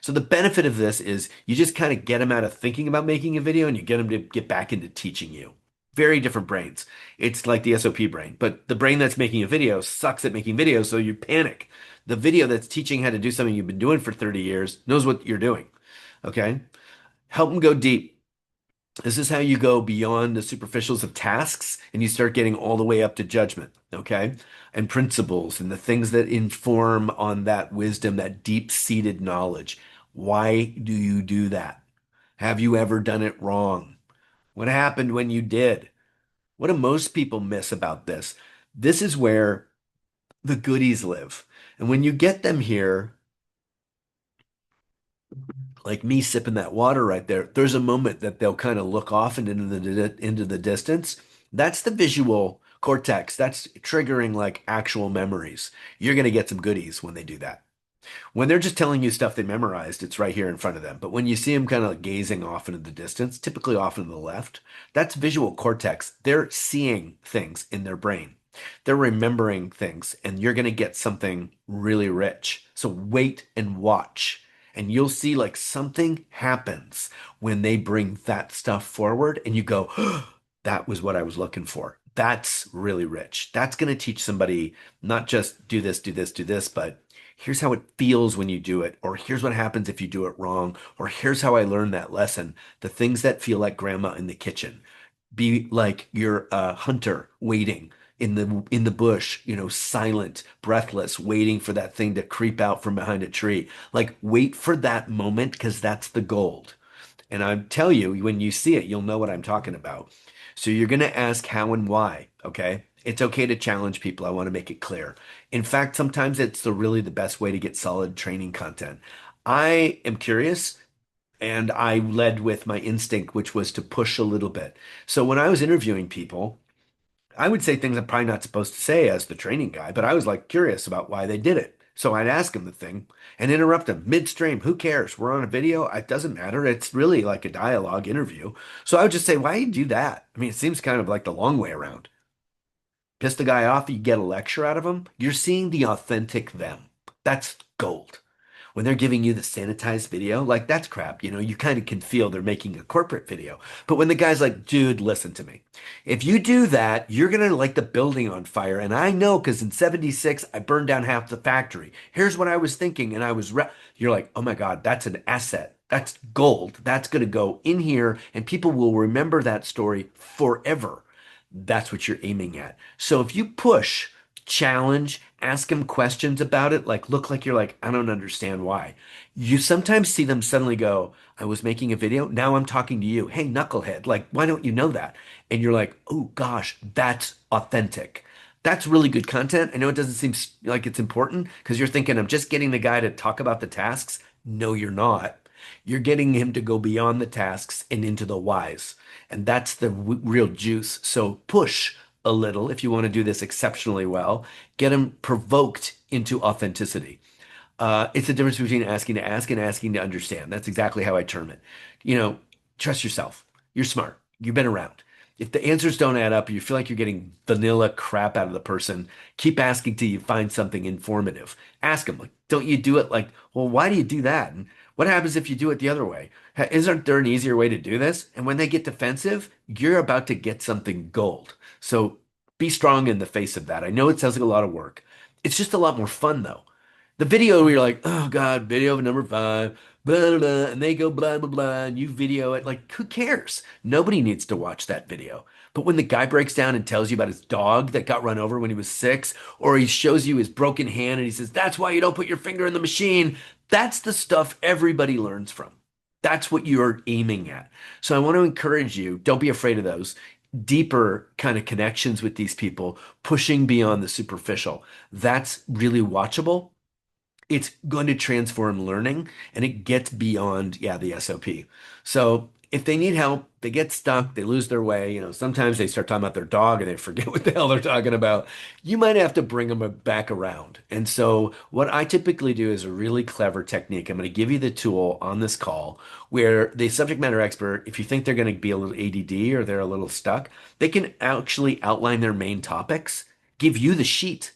Speaker 1: So the benefit of this is you just kind of get them out of thinking about making a video and you get them to get back into teaching you. Very different brains. It's like the SOP brain, but the brain that's making a video sucks at making videos, so you panic. The video that's teaching how to do something you've been doing for 30 years knows what you're doing. Okay? Help them go deep. This is how you go beyond the superficials of tasks and you start getting all the way up to judgment, okay? And principles and the things that inform on that wisdom, that deep-seated knowledge. Why do you do that? Have you ever done it wrong? What happened when you did? What do most people miss about this? This is where the goodies live. And when you get them here, like me sipping that water right there, there's a moment that they'll kind of look off and into the distance. That's the visual cortex. That's triggering like actual memories. You're going to get some goodies when they do that. When they're just telling you stuff they memorized, it's right here in front of them. But when you see them kind of gazing off into the distance, typically off into the left, that's visual cortex. They're seeing things in their brain. They're remembering things, and you're going to get something really rich. So wait and watch. And you'll see like something happens when they bring that stuff forward, and you go, oh, that was what I was looking for. That's really rich. That's going to teach somebody not just do this, do this, do this, but Here's how it feels when you do it, or here's what happens if you do it wrong, or here's how I learned that lesson. The things that feel like grandma in the kitchen. Be like you're a hunter waiting in the bush, silent, breathless, waiting for that thing to creep out from behind a tree. Like wait for that moment because that's the gold. And I tell you, when you see it, you'll know what I'm talking about. So you're going to ask how and why, okay? It's okay to challenge people. I want to make it clear. In fact, sometimes it's really the best way to get solid training content. I am curious and I led with my instinct, which was to push a little bit. So when I was interviewing people, I would say things I'm probably not supposed to say as the training guy, but I was like curious about why they did it. So I'd ask them the thing and interrupt them midstream. Who cares? We're on a video. It doesn't matter. It's really like a dialogue interview. So I would just say, why you do that? I mean, it seems kind of like the long way around. Piss the guy off, you get a lecture out of him. You're seeing the authentic them. That's gold when they're giving you the sanitized video, like that's crap. You kind of can feel they're making a corporate video. But when the guy's like, dude, listen to me. If you do that, you're going to light the building on fire. And I know because in 76, I burned down half the factory. Here's what I was thinking. And you're like, oh my God, that's an asset. That's gold. That's going to go in here and people will remember that story forever. That's what you're aiming at. So if you push, challenge, ask them questions about it, like look like you're like, I don't understand why. You sometimes see them suddenly go, I was making a video, now I'm talking to you. Hey, knucklehead, like, why don't you know that? And you're like, oh gosh, that's authentic. That's really good content. I know it doesn't seem like it's important because you're thinking, I'm just getting the guy to talk about the tasks. No, you're not. You're getting him to go beyond the tasks and into the whys. And that's the real juice. So push a little if you want to do this exceptionally well. Get them provoked into authenticity. It's the difference between asking to ask and asking to understand. That's exactly how I term it. You know, trust yourself. You're smart. You've been around. If the answers don't add up, you feel like you're getting vanilla crap out of the person, keep asking till you find something informative. Ask them, like, don't you do it like, well, why do you do that? And what happens if you do it the other way? Isn't there an easier way to do this? And when they get defensive, you're about to get something gold. So be strong in the face of that. I know it sounds like a lot of work. It's just a lot more fun though. The video where you're like, oh God, video number five, blah, blah, blah, and they go blah, blah, blah, and you video it. Like, who cares? Nobody needs to watch that video. But when the guy breaks down and tells you about his dog that got run over when he was 6, or he shows you his broken hand and he says, that's why you don't put your finger in the machine, that's the stuff everybody learns from. That's what you're aiming at. So I want to encourage you, don't be afraid of those deeper kind of connections with these people, pushing beyond the superficial. That's really watchable. It's going to transform learning and it gets beyond, yeah, the SOP. So if they need help, they get stuck, they lose their way. Sometimes they start talking about their dog and they forget what the hell they're talking about. You might have to bring them back around. And so what I typically do is a really clever technique. I'm going to give you the tool on this call where the subject matter expert, if you think they're going to be a little ADD or they're a little stuck, they can actually outline their main topics, give you the sheet.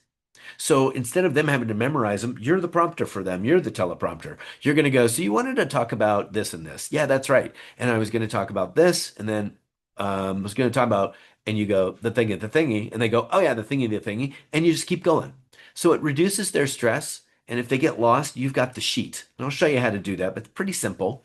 Speaker 1: So instead of them having to memorize them, you're the prompter for them. You're the teleprompter. You're going to go, so you wanted to talk about this and this. Yeah, that's right. And I was going to talk about this. And then I was going to talk about, and you go, the thingy. And they go, oh yeah, the thingy. And you just keep going. So it reduces their stress. And if they get lost, you've got the sheet. And I'll show you how to do that, but it's pretty simple.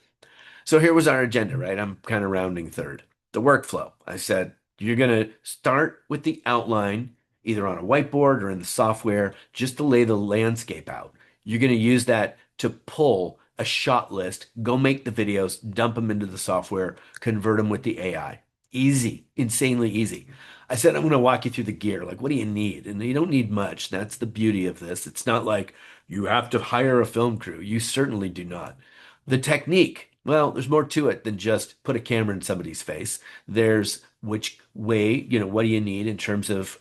Speaker 1: So here was our agenda, right? I'm kind of rounding third. The workflow. I said, you're going to start with the outline, either on a whiteboard or in the software, just to lay the landscape out. You're going to use that to pull a shot list, go make the videos, dump them into the software, convert them with the AI. Easy, insanely easy. I said, I'm going to walk you through the gear. Like, what do you need? And you don't need much. That's the beauty of this. It's not like you have to hire a film crew. You certainly do not. The technique, well, there's more to it than just put a camera in somebody's face. There's which way, what do you need in terms of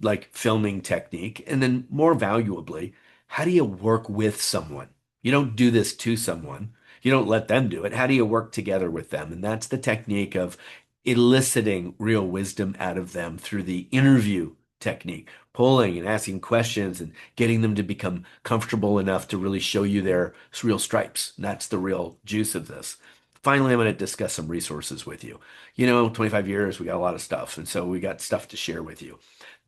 Speaker 1: like filming technique? And then more valuably, how do you work with someone? You don't do this to someone. You don't let them do it. How do you work together with them? And that's the technique of eliciting real wisdom out of them through the interview technique, pulling and asking questions and getting them to become comfortable enough to really show you their real stripes. And that's the real juice of this. Finally, I'm going to discuss some resources with you. 25 years, we got a lot of stuff. And so we got stuff to share with you.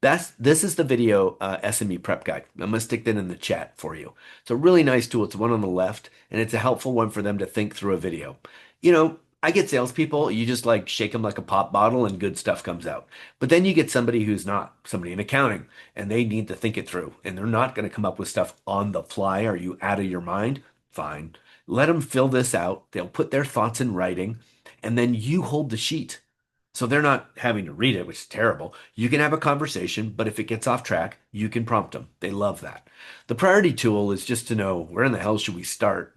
Speaker 1: This is the video SME prep guide. I'm gonna stick that in the chat for you. It's a really nice tool. It's one on the left, and it's a helpful one for them to think through a video. You know, I get salespeople, you just like shake them like a pop bottle and good stuff comes out. But then you get somebody who's not, somebody in accounting, and they need to think it through, and they're not going to come up with stuff on the fly. Are you out of your mind? Fine. Let them fill this out. They'll put their thoughts in writing, and then you hold the sheet. So they're not having to read it, which is terrible. You can have a conversation, but if it gets off track, you can prompt them. They love that. The priority tool is just to know where in the hell should we start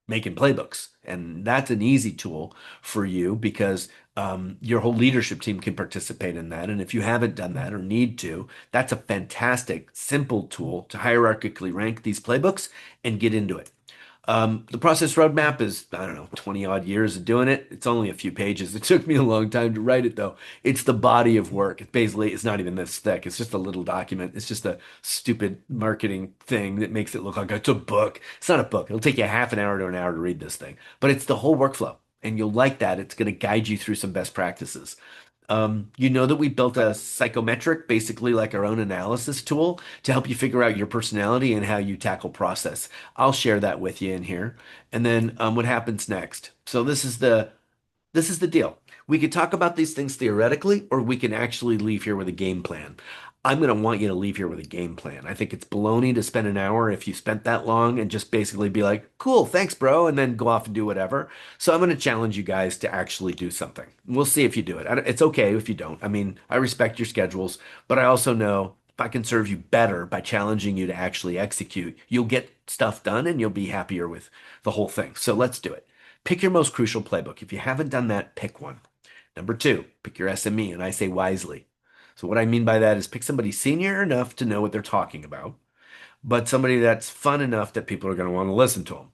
Speaker 1: making playbooks. And that's an easy tool for you because your whole leadership team can participate in that. And if you haven't done that or need to, that's a fantastic, simple tool to hierarchically rank these playbooks and get into it. The process roadmap is, I don't know, 20 odd years of doing it. It's only a few pages. It took me a long time to write it, though. It's the body of work. It's basically, it's not even this thick. It's just a little document. It's just a stupid marketing thing that makes it look like it's a book. It's not a book. It'll take you half an hour to an hour to read this thing, but it's the whole workflow. And you'll like that. It's going to guide you through some best practices. You know that we built a psychometric, basically like our own analysis tool to help you figure out your personality and how you tackle process. I'll share that with you in here. And then what happens next? So this is the deal. We could talk about these things theoretically, or we can actually leave here with a game plan. I'm going to want you to leave here with a game plan. I think it's baloney to spend an hour if you spent that long and just basically be like, cool, thanks, bro, and then go off and do whatever. So I'm going to challenge you guys to actually do something. We'll see if you do it. It's okay if you don't. I mean, I respect your schedules, but I also know if I can serve you better by challenging you to actually execute, you'll get stuff done and you'll be happier with the whole thing. So let's do it. Pick your most crucial playbook. If you haven't done that, pick one. Number two, pick your SME, and I say wisely. So what I mean by that is pick somebody senior enough to know what they're talking about, but somebody that's fun enough that people are going to want to listen to them.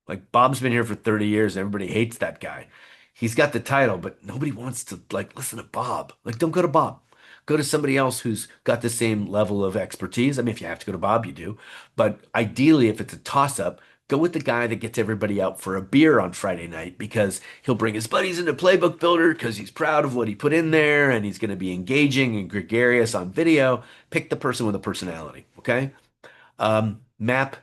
Speaker 1: Like Bob's been here for 30 years. Everybody hates that guy. He's got the title, but nobody wants to like listen to Bob. Like, don't go to Bob. Go to somebody else who's got the same level of expertise. I mean, if you have to go to Bob, you do. But ideally, if it's a toss-up, go with the guy that gets everybody out for a beer on Friday night because he'll bring his buddies into Playbook Builder because he's proud of what he put in there and he's going to be engaging and gregarious on video. Pick the person with a personality, okay? Map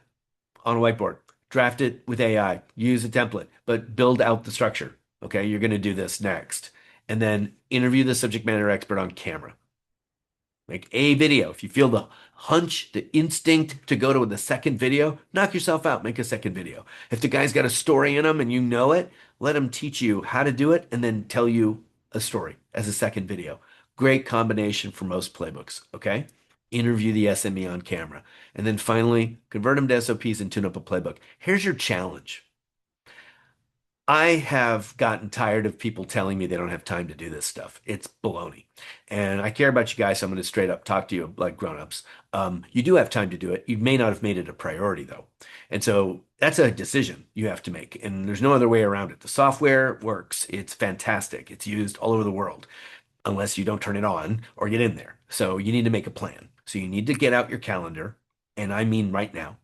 Speaker 1: on a whiteboard. Draft it with AI. Use a template, but build out the structure. Okay, you're going to do this next. And then interview the subject matter expert on camera. Make a video. If you feel the hunch, the instinct to go to the second video, knock yourself out. Make a second video. If the guy's got a story in him and you know it, let him teach you how to do it and then tell you a story as a second video. Great combination for most playbooks. Okay. Interview the SME on camera. And then finally, convert them to SOPs and tune up a playbook. Here's your challenge. I have gotten tired of people telling me they don't have time to do this stuff. It's baloney. And I care about you guys, so I'm going to straight up talk to you like grown-ups. You do have time to do it. You may not have made it a priority, though. And so that's a decision you have to make. And there's no other way around it. The software works. It's fantastic. It's used all over the world unless you don't turn it on or get in there. So you need to make a plan. So you need to get out your calendar, and I mean right now,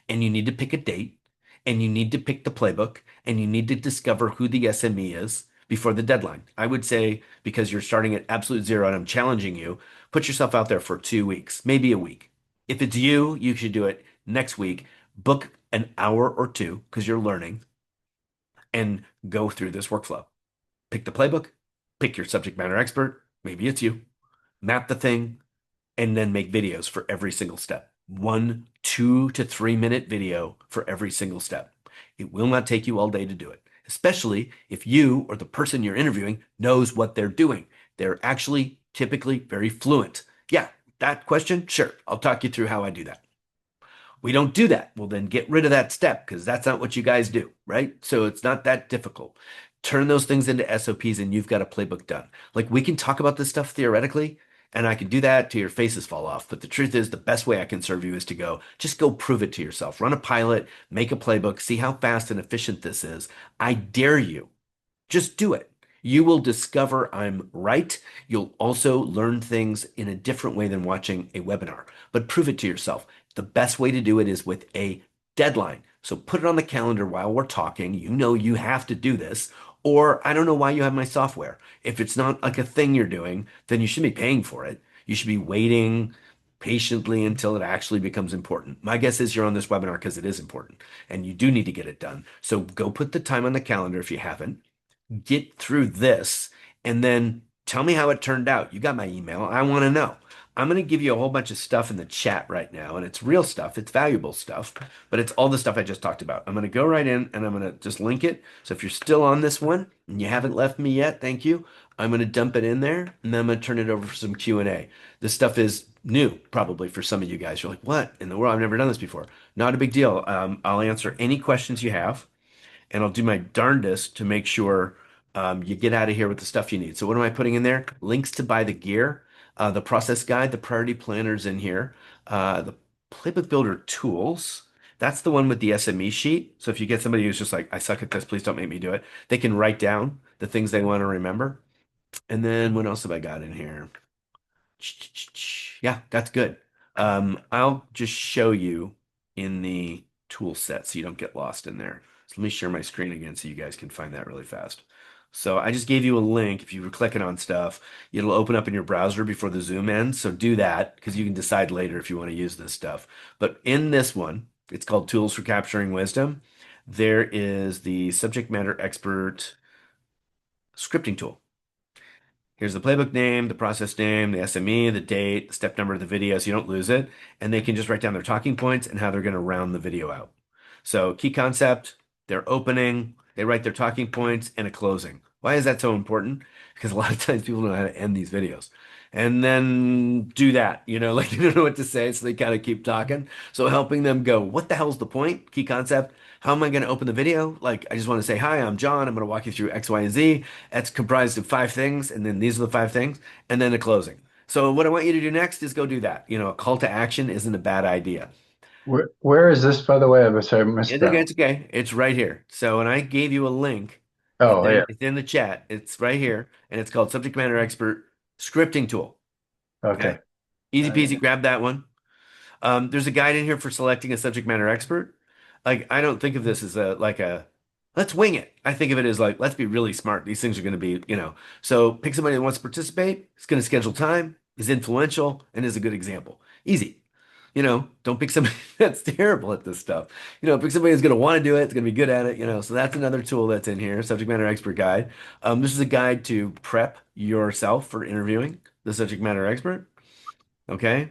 Speaker 1: and you need to pick a date, and you need to pick the playbook, and you need to discover who the SME is before the deadline. I would say because you're starting at absolute zero and I'm challenging you, put yourself out there for 2 weeks, maybe a week. If it's you, you should do it next week. Book an hour or two because you're learning and go through this workflow. Pick the playbook, pick your subject matter expert, maybe it's you, map the thing, and then make videos for every single step. 1 2 to 3 minute video for every single step. It will not take you all day to do it, especially if you or the person you're interviewing knows what they're doing. They're actually typically very fluent. Yeah, that question, sure, I'll talk you through how I do that. We don't do that. Well, then get rid of that step because that's not what you guys do, right? So it's not that difficult. Turn those things into SOPs and you've got a playbook done. Like we can talk about this stuff theoretically, and I can do that till your faces fall off. But the truth is, the best way I can serve you is to just go prove it to yourself. Run a pilot, make a playbook, see how fast and efficient this is. I dare you. Just do it. You will discover I'm right. You'll also learn things in a different way than watching a webinar, but prove it to yourself. The best way to do it is with a deadline. So put it on the calendar while we're talking. You know you have to do this, or I don't know why you have my software. If it's not like a thing you're doing, then you should be paying for it. You should be waiting patiently until it actually becomes important. My guess is you're on this webinar because it is important and you do need to get it done. So go put the time on the calendar if you haven't, get through this, and then tell me how it turned out. You got my email. I want to know. I'm going to give you a whole bunch of stuff in the chat right now, and it's real stuff. It's valuable stuff, but it's all the stuff I just talked about. I'm going to go right in and I'm going to just link it. So if you're still on this one and you haven't left me yet, thank you. I'm going to dump it in there and then I'm going to turn it over for some Q&A. This stuff is new, probably for some of you guys. You're like, what in the world? I've never done this before. Not a big deal. I'll answer any questions you have and I'll do my darndest to make sure you get out of here with the stuff you need. So what am I putting in there? Links to buy the gear, the process guide, the priority planners in here, the playbook builder tools. That's the one with the SME sheet. So if you get somebody who's just like, I suck at this, please don't make me do it, they can write down the things they want to remember. And then what else have I got in here? Yeah, that's good. I'll just show you in the tool set so you don't get lost in there. So let me share my screen again so you guys can find that really fast. So I just gave you a link. If you were clicking on stuff, it'll open up in your browser before the Zoom ends. So do that because you can decide later if you want to use this stuff. But in this one, it's called Tools for Capturing Wisdom. There is the subject matter expert scripting tool. Here's the playbook name, the process name, the SME, the date, the step number of the video so you don't lose it. And they can just write down their talking points and how they're going to round the video out. So, key concept, their opening, they write their talking points, and a closing. Why is that so important? Because a lot of times people don't know how to end these videos. And then do that, like they don't know what to say, so they kind of keep talking. So, helping them go, what the hell's the point? Key concept. How am I going to open the video? Like, I just want to say, hi, I'm John. I'm going to walk you through X, Y, and Z. That's comprised of 5 things, and then these are the 5 things, and then a closing. So, what I want you to do next is go do that. A call to action isn't a bad idea.
Speaker 2: Where is this, by the way? I'm sorry, I missed
Speaker 1: It's okay.
Speaker 2: that one.
Speaker 1: It's okay. It's right here. So, and I gave you a link.
Speaker 2: Oh, yeah.
Speaker 1: It's in the chat. It's right here, and it's called Subject Matter Expert Scripting Tool. Okay,
Speaker 2: Okay.
Speaker 1: easy peasy. Grab that one. There's a guide in here for selecting a subject matter expert. Like, I don't think of this as a let's wing it. I think of it as like let's be really smart. These things are going to be. So pick somebody that wants to participate. It's going to schedule time. Is influential and is a good example. Easy. Don't pick somebody that's terrible at this stuff. Pick somebody who's going to want to do it, it's going to be good at it, So that's another tool that's in here, subject matter expert guide. This is a guide to prep yourself for interviewing the subject matter expert. Okay.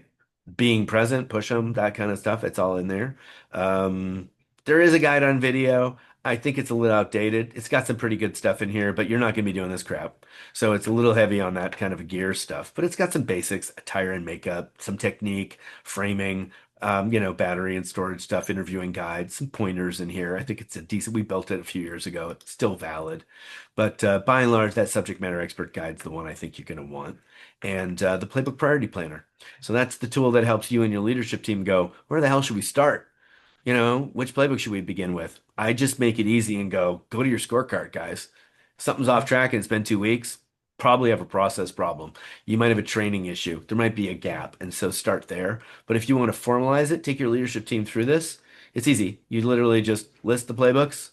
Speaker 1: Being present, push them, that kind of stuff. It's all in there. Um, there is a guide on video. I think it's a little outdated. It's got some pretty good stuff in here, but you're not going to be doing this crap. So it's a little heavy on that kind of gear stuff, but it's got some basics, attire and makeup, some technique, framing, battery and storage stuff, interviewing guides, some pointers in here. I think it's a decent, we built it a few years ago. It's still valid. But by and large, that subject matter expert guide's the one I think you're going to want. And the Playbook Priority Planner. So that's the tool that helps you and your leadership team go, where the hell should we start? Which playbook should we begin with? I just make it easy and go to your scorecard, guys. Something's off track and it's been 2 weeks, probably have a process problem. You might have a training issue. There might be a gap. And so start there. But if you want to formalize it, take your leadership team through this. It's easy. You literally just list the playbooks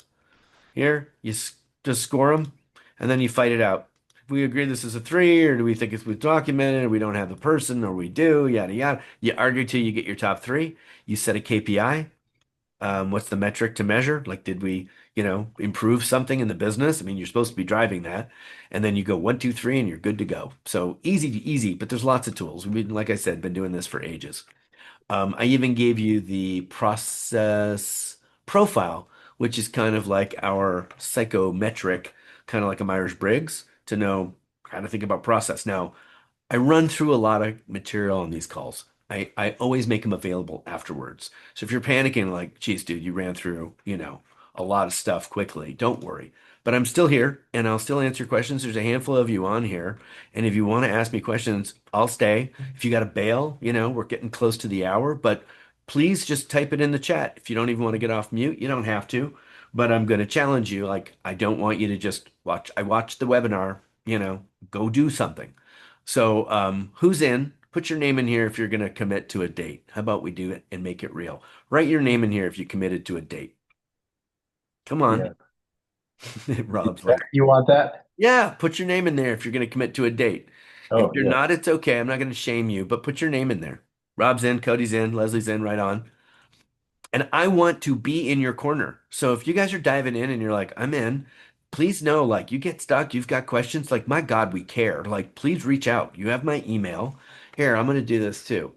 Speaker 1: here, just score them, and then you fight it out. If we agree this is a 3, or do we think it's we've documented, or we don't have the person, or we do, yada yada. You argue till you get your top 3. You set a KPI. What's the metric to measure? Like, did we, improve something in the business? I mean, you're supposed to be driving that. And then you go 1, 2, 3, and you're good to go. So easy, but there's lots of tools. We've been, like I said, been doing this for ages. I even gave you the process profile, which is kind of like our psychometric, kind of like a Myers-Briggs to know how to think about process. Now, I run through a lot of material on these calls. I always make them available afterwards. So if you're panicking, like, geez, dude, you ran through, a lot of stuff quickly, don't worry. But I'm still here and I'll still answer questions. There's a handful of you on here. And if you want to ask me questions, I'll stay. If you got to bail, we're getting close to the hour, but please just type it in the chat. If you don't even want to get off mute, you don't have to. But I'm going to challenge you. Like, I don't want you to just watch. I watched the webinar, go do something. So, who's in? Put your name in here if you're going to commit to a date. How about we do it and make it real? Write your name in here if you committed to a date. Come on.
Speaker 2: Yeah.
Speaker 1: Rob's like,
Speaker 2: You want that?
Speaker 1: yeah, put your name in there if you're going to commit to a date. If
Speaker 2: Oh,
Speaker 1: you're
Speaker 2: yeah.
Speaker 1: not, it's okay. I'm not going to shame you, but put your name in there. Rob's in, Cody's in, Leslie's in, right on. And I want to be in your corner. So if you guys are diving in and you're like, I'm in, please know, like, you get stuck, you've got questions, like, my God, we care. Like, please reach out. You have my email. Here, I'm going to do this too.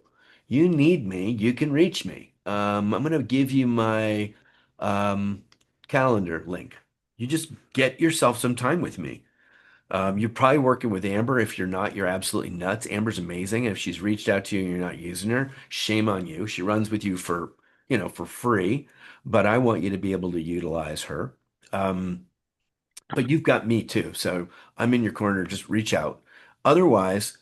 Speaker 1: You need me, you can reach me. I'm going to give you my um, calendar link. You just get yourself some time with me. You're probably working with Amber. If you're not, you're absolutely nuts. Amber's amazing. If she's reached out to you and you're not using her, shame on you. She runs with you for, for free, but I want you to be able to utilize her. Um, but you've got me too. So I'm in your corner. Just reach out. Otherwise,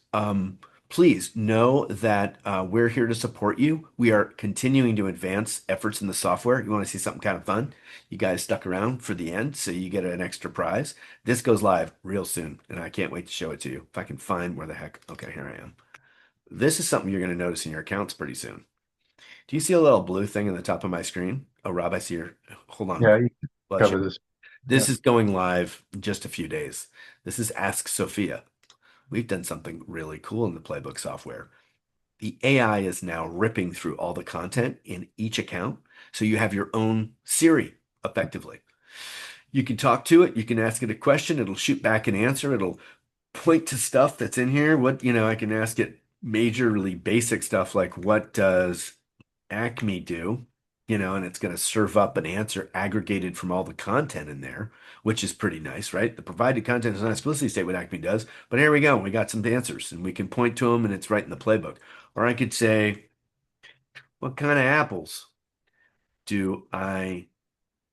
Speaker 1: please know that we're here to support you. We are continuing to advance efforts in the software. You want to see something kind of fun? You guys stuck around for the end, so you get an extra prize. This goes live real soon, and I can't wait to show it to you. If I can find where the heck. Okay, here I am. This is something you're going to notice in your accounts pretty soon. Do you see a little blue thing in the top of my screen? Oh, Rob, I see your. Hold on.
Speaker 2: Yeah, you
Speaker 1: Bless you.
Speaker 2: cover this. Yeah.
Speaker 1: This is going live in just a few days. This is Ask Sophia. We've done something really cool in the Playbook software. The AI is now ripping through all the content in each account. So you have your own Siri effectively. You can talk to it, you can ask it a question, it'll shoot back an answer, it'll point to stuff that's in here. I can ask it majorly basic stuff like what does Acme do? And it's going to serve up an answer aggregated from all the content in there, which is pretty nice, right? The provided content does not explicitly state what Acme does, but here we go. We got some answers and we can point to them and it's right in the playbook. Or I could say, what kind of apples do I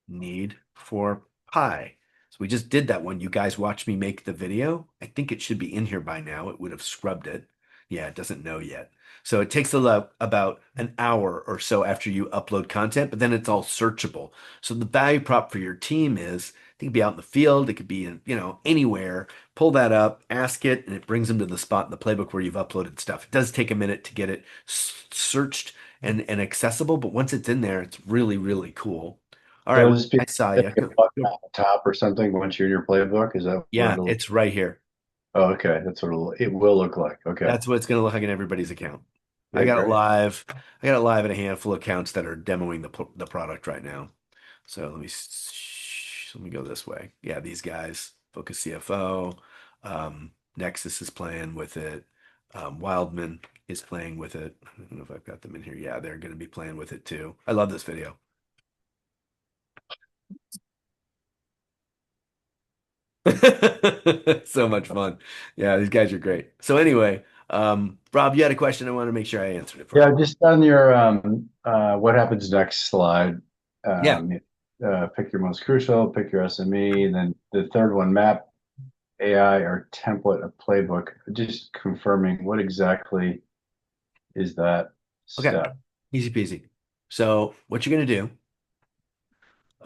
Speaker 1: need for pie? So we just did that one. You guys watched me make the video. I think it should be in here by now. It would have scrubbed it. Yeah, it doesn't know yet. So it takes about an hour or so after you upload content, but then it's all searchable. So the value prop for your team is it could be out in the field, it could be in, anywhere. Pull that up, ask it, and it brings them to the spot in the playbook where you've uploaded stuff. It does take a minute to get it searched and accessible, but once it's in there, it's really, really cool. All right,
Speaker 2: So
Speaker 1: well,
Speaker 2: this be
Speaker 1: I saw
Speaker 2: like
Speaker 1: you.
Speaker 2: a button on the top or something once you're in your playbook? Is that what
Speaker 1: Yeah,
Speaker 2: it'll?
Speaker 1: it's right here.
Speaker 2: Oh, okay. That's what it will look like. Okay.
Speaker 1: That's what it's going to look like in everybody's account. I
Speaker 2: Yeah,
Speaker 1: got it
Speaker 2: great.
Speaker 1: live. I got it live in a handful of accounts that are demoing the product right now. So let me go this way. Yeah, these guys, Focus CFO, Nexus is playing with it. Wildman is playing with it. I don't know if I've got them in here. Yeah, they're going to be playing with it too. I love this video. So much fun. Yeah, these guys are great. So anyway, Rob, you had a question. I want to make sure I answered it for you.
Speaker 2: Yeah, just on your what happens next slide.
Speaker 1: Yeah.
Speaker 2: Um, Pick your most crucial, pick your SME, then the third one, map AI or template a playbook. Just confirming what exactly is that
Speaker 1: Okay.
Speaker 2: step?
Speaker 1: Easy peasy. So what you're going to do,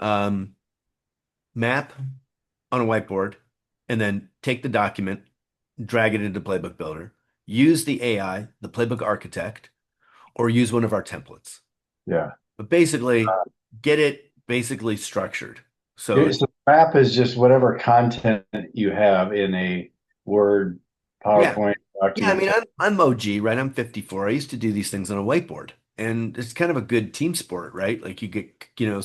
Speaker 1: um, map on a whiteboard, and then take the document, drag it into Playbook Builder, use the AI, the Playbook Architect, or use one of our templates.
Speaker 2: Yeah.
Speaker 1: But basically, get it basically structured. So
Speaker 2: So the map is just whatever content you have in a Word,
Speaker 1: yeah,
Speaker 2: PowerPoint
Speaker 1: yeah, I
Speaker 2: document.
Speaker 1: mean, I'm OG, right? I'm 54. I used to do these things on a whiteboard, and it's kind of a good team sport, right? Like you get,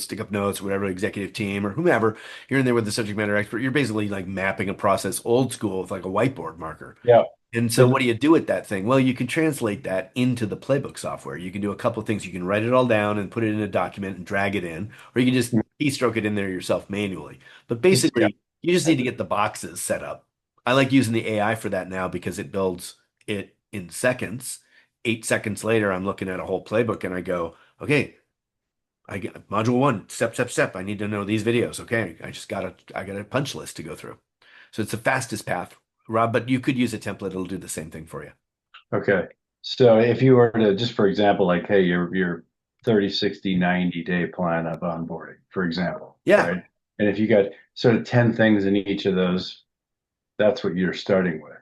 Speaker 1: stick up notes, whatever, executive team or whomever. You're in there with the subject matter expert. You're basically like mapping a process old school with like a whiteboard marker.
Speaker 2: Yeah.
Speaker 1: And so
Speaker 2: So
Speaker 1: what do you do with that thing? Well, you can translate that into the playbook software. You can do a couple of things. You can write it all down and put it in a document and drag it in, or you can just keystroke it in there yourself manually. But
Speaker 2: just yeah.
Speaker 1: basically, you just need to get the boxes set up. I like using the AI for that now because it builds it in seconds. 8 seconds later, I'm looking at a whole playbook and I go, okay, I get module one, step. I need to know these videos. Okay, I got a punch list to go through. So it's the fastest path, Rob, but you could use a template. It'll do the same thing for you.
Speaker 2: Okay. So if you were to just for example, like, hey, your 30, 60, 90-day plan of onboarding, for example,
Speaker 1: Yeah,
Speaker 2: right? And if you got sort of 10 things in each of those, that's what you're starting with.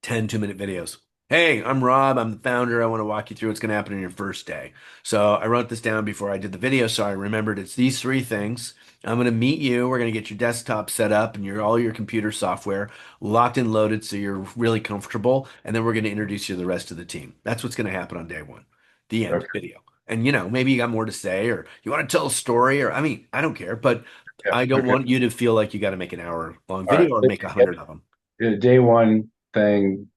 Speaker 1: 10 2-minute videos. Hey, I'm Rob. I'm the founder. I want to walk you through what's going to happen in your first day. So I wrote this down before I did the video, so I remembered it's these three things. I'm going to meet you. We're going to get your desktop set up and all your computer software locked and loaded so you're really comfortable. And then we're going to introduce you to the rest of the team. That's what's going to happen on day one. The end,
Speaker 2: Okay.
Speaker 1: video. And maybe you got more to say or you want to tell a story or I mean, I don't care, but
Speaker 2: Yeah.
Speaker 1: I don't
Speaker 2: Okay.
Speaker 1: want you to feel like you got to make an hour long
Speaker 2: All right.
Speaker 1: video or make a
Speaker 2: Yep.
Speaker 1: hundred of them.
Speaker 2: Day one thing,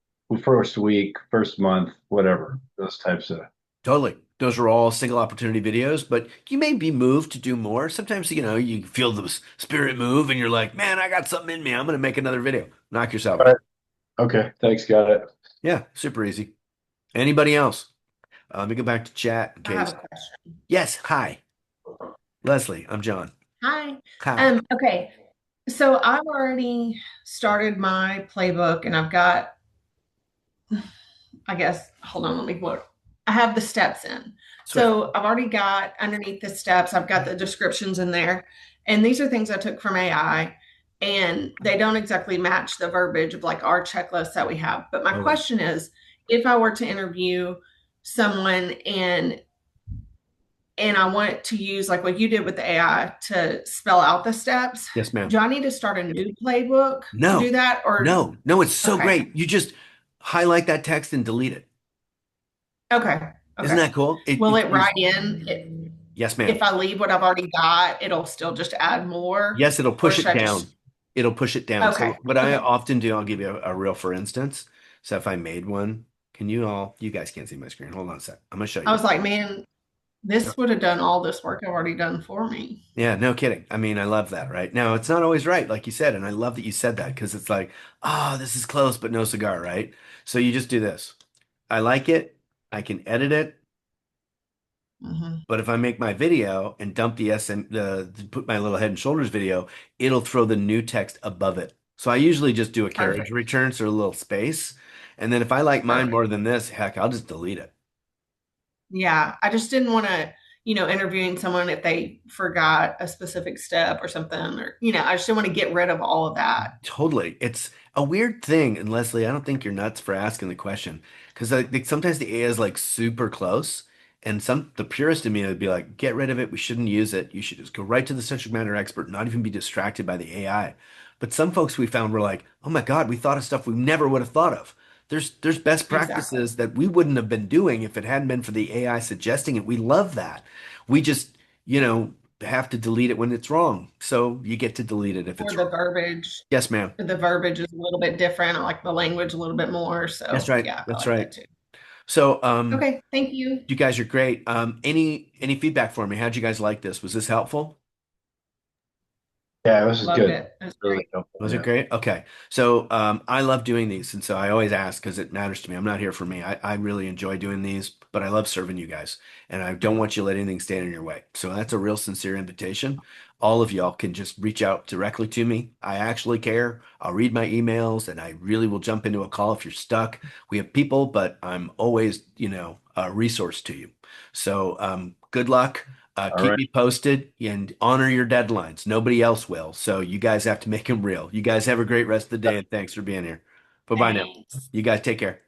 Speaker 2: first week, first month, whatever. Those types of.
Speaker 1: Totally. Those are all single opportunity videos, but you may be moved to do more. Sometimes, you feel the spirit move and you're like, man, I got something in me. I'm going to make another video. Knock yourself
Speaker 2: All
Speaker 1: out.
Speaker 2: right. Okay. Thanks. Got it.
Speaker 1: Yeah, super easy. Anybody else? Let me go back to chat in
Speaker 3: I have a
Speaker 1: case.
Speaker 3: question.
Speaker 1: Yes. Hi, Leslie. I'm John.
Speaker 3: Hi.
Speaker 1: Hi.
Speaker 3: Okay. So I've already started my playbook and I've got, I guess, hold on, let me look. I have the steps in.
Speaker 1: Sweet.
Speaker 3: So I've already got underneath the steps, I've got the descriptions in there. And these are things I took from AI and they don't exactly match the verbiage of like our checklist that we have. But my
Speaker 1: Okay.
Speaker 3: question is, if I were to interview someone and I want to use like what you did with the AI to spell out the steps,
Speaker 1: Yes, ma'am.
Speaker 3: do I need to start a new playbook to do
Speaker 1: No,
Speaker 3: that? Or,
Speaker 1: no. It's so
Speaker 3: okay,
Speaker 1: great. You just highlight that text and delete it.
Speaker 3: okay,
Speaker 1: Isn't
Speaker 3: okay.
Speaker 1: that cool?
Speaker 3: Will it write in
Speaker 1: Yes, ma'am.
Speaker 3: if I leave what I've already got, it'll still just add more?
Speaker 1: Yes, it'll
Speaker 3: Or
Speaker 1: push
Speaker 3: should
Speaker 1: it
Speaker 3: I
Speaker 1: down.
Speaker 3: just,
Speaker 1: It'll push it down. So
Speaker 3: okay,
Speaker 1: what I
Speaker 3: okay.
Speaker 1: often do, I'll give you a real for instance. So if I made one, you guys can't see my screen. Hold on a sec. I'm gonna show
Speaker 3: I
Speaker 1: you.
Speaker 3: was like, man, this would have done all this work I've already done for me.
Speaker 1: Yeah, no kidding. I mean, I love that, right? Now, it's not always right, like you said, and I love that you said that because it's like, oh, this is close, but no cigar, right? So you just do this. I like it. I can edit it.
Speaker 3: Hmm.
Speaker 1: But if I make my video and dump the SM put my little head and shoulders video, it'll throw the new text above it. So I usually just do a carriage
Speaker 3: Perfect.
Speaker 1: return, so a little space. And then if I like mine
Speaker 3: Perfect.
Speaker 1: more than this, heck, I'll just delete it.
Speaker 3: Yeah. I just didn't want to, interviewing someone if they forgot a specific step or something, or, I just didn't want to get rid of all of that.
Speaker 1: Totally. It's a weird thing. And Leslie, I don't think you're nuts for asking the question because I think sometimes the AI is like super close. And the purist in me would be like, get rid of it. We shouldn't use it. You should just go right to the subject matter expert, not even be distracted by the AI. But some folks we found were like, oh my God, we thought of stuff we never would have thought of. There's best
Speaker 3: Exactly.
Speaker 1: practices that we wouldn't have been doing if it hadn't been for the AI suggesting it. We love that. We just, have to delete it when it's wrong. So you get to delete it if
Speaker 3: Or
Speaker 1: it's wrong. Yes, ma'am.
Speaker 3: the verbiage is a little bit different. I like the language a little bit more.
Speaker 1: That's
Speaker 3: So
Speaker 1: right.
Speaker 3: yeah, I
Speaker 1: That's
Speaker 3: like
Speaker 1: right.
Speaker 3: that too.
Speaker 1: So,
Speaker 3: Okay, thank you.
Speaker 1: you guys are great. Any feedback for me? How'd you guys like this? Was this helpful?
Speaker 2: Yeah, this is
Speaker 3: Loved
Speaker 2: good.
Speaker 3: it. It was
Speaker 2: Really
Speaker 3: great.
Speaker 2: helpful.
Speaker 1: Was it
Speaker 2: Yeah.
Speaker 1: great? Okay. So I love doing these. And so I always ask because it matters to me. I'm not here for me. I really enjoy doing these, but I love serving you guys. And I don't want you to let anything stand in your way. So that's a real sincere invitation. All of y'all can just reach out directly to me. I actually care. I'll read my emails and I really will jump into a call if you're stuck. We have people, but I'm always, a resource to you. So good luck.
Speaker 2: All
Speaker 1: Keep
Speaker 2: right.
Speaker 1: me posted and honor your deadlines. Nobody else will. So you guys have to make them real. You guys have a great rest of the day and thanks for being here. Bye bye now.
Speaker 3: Thanks.
Speaker 1: You guys take care.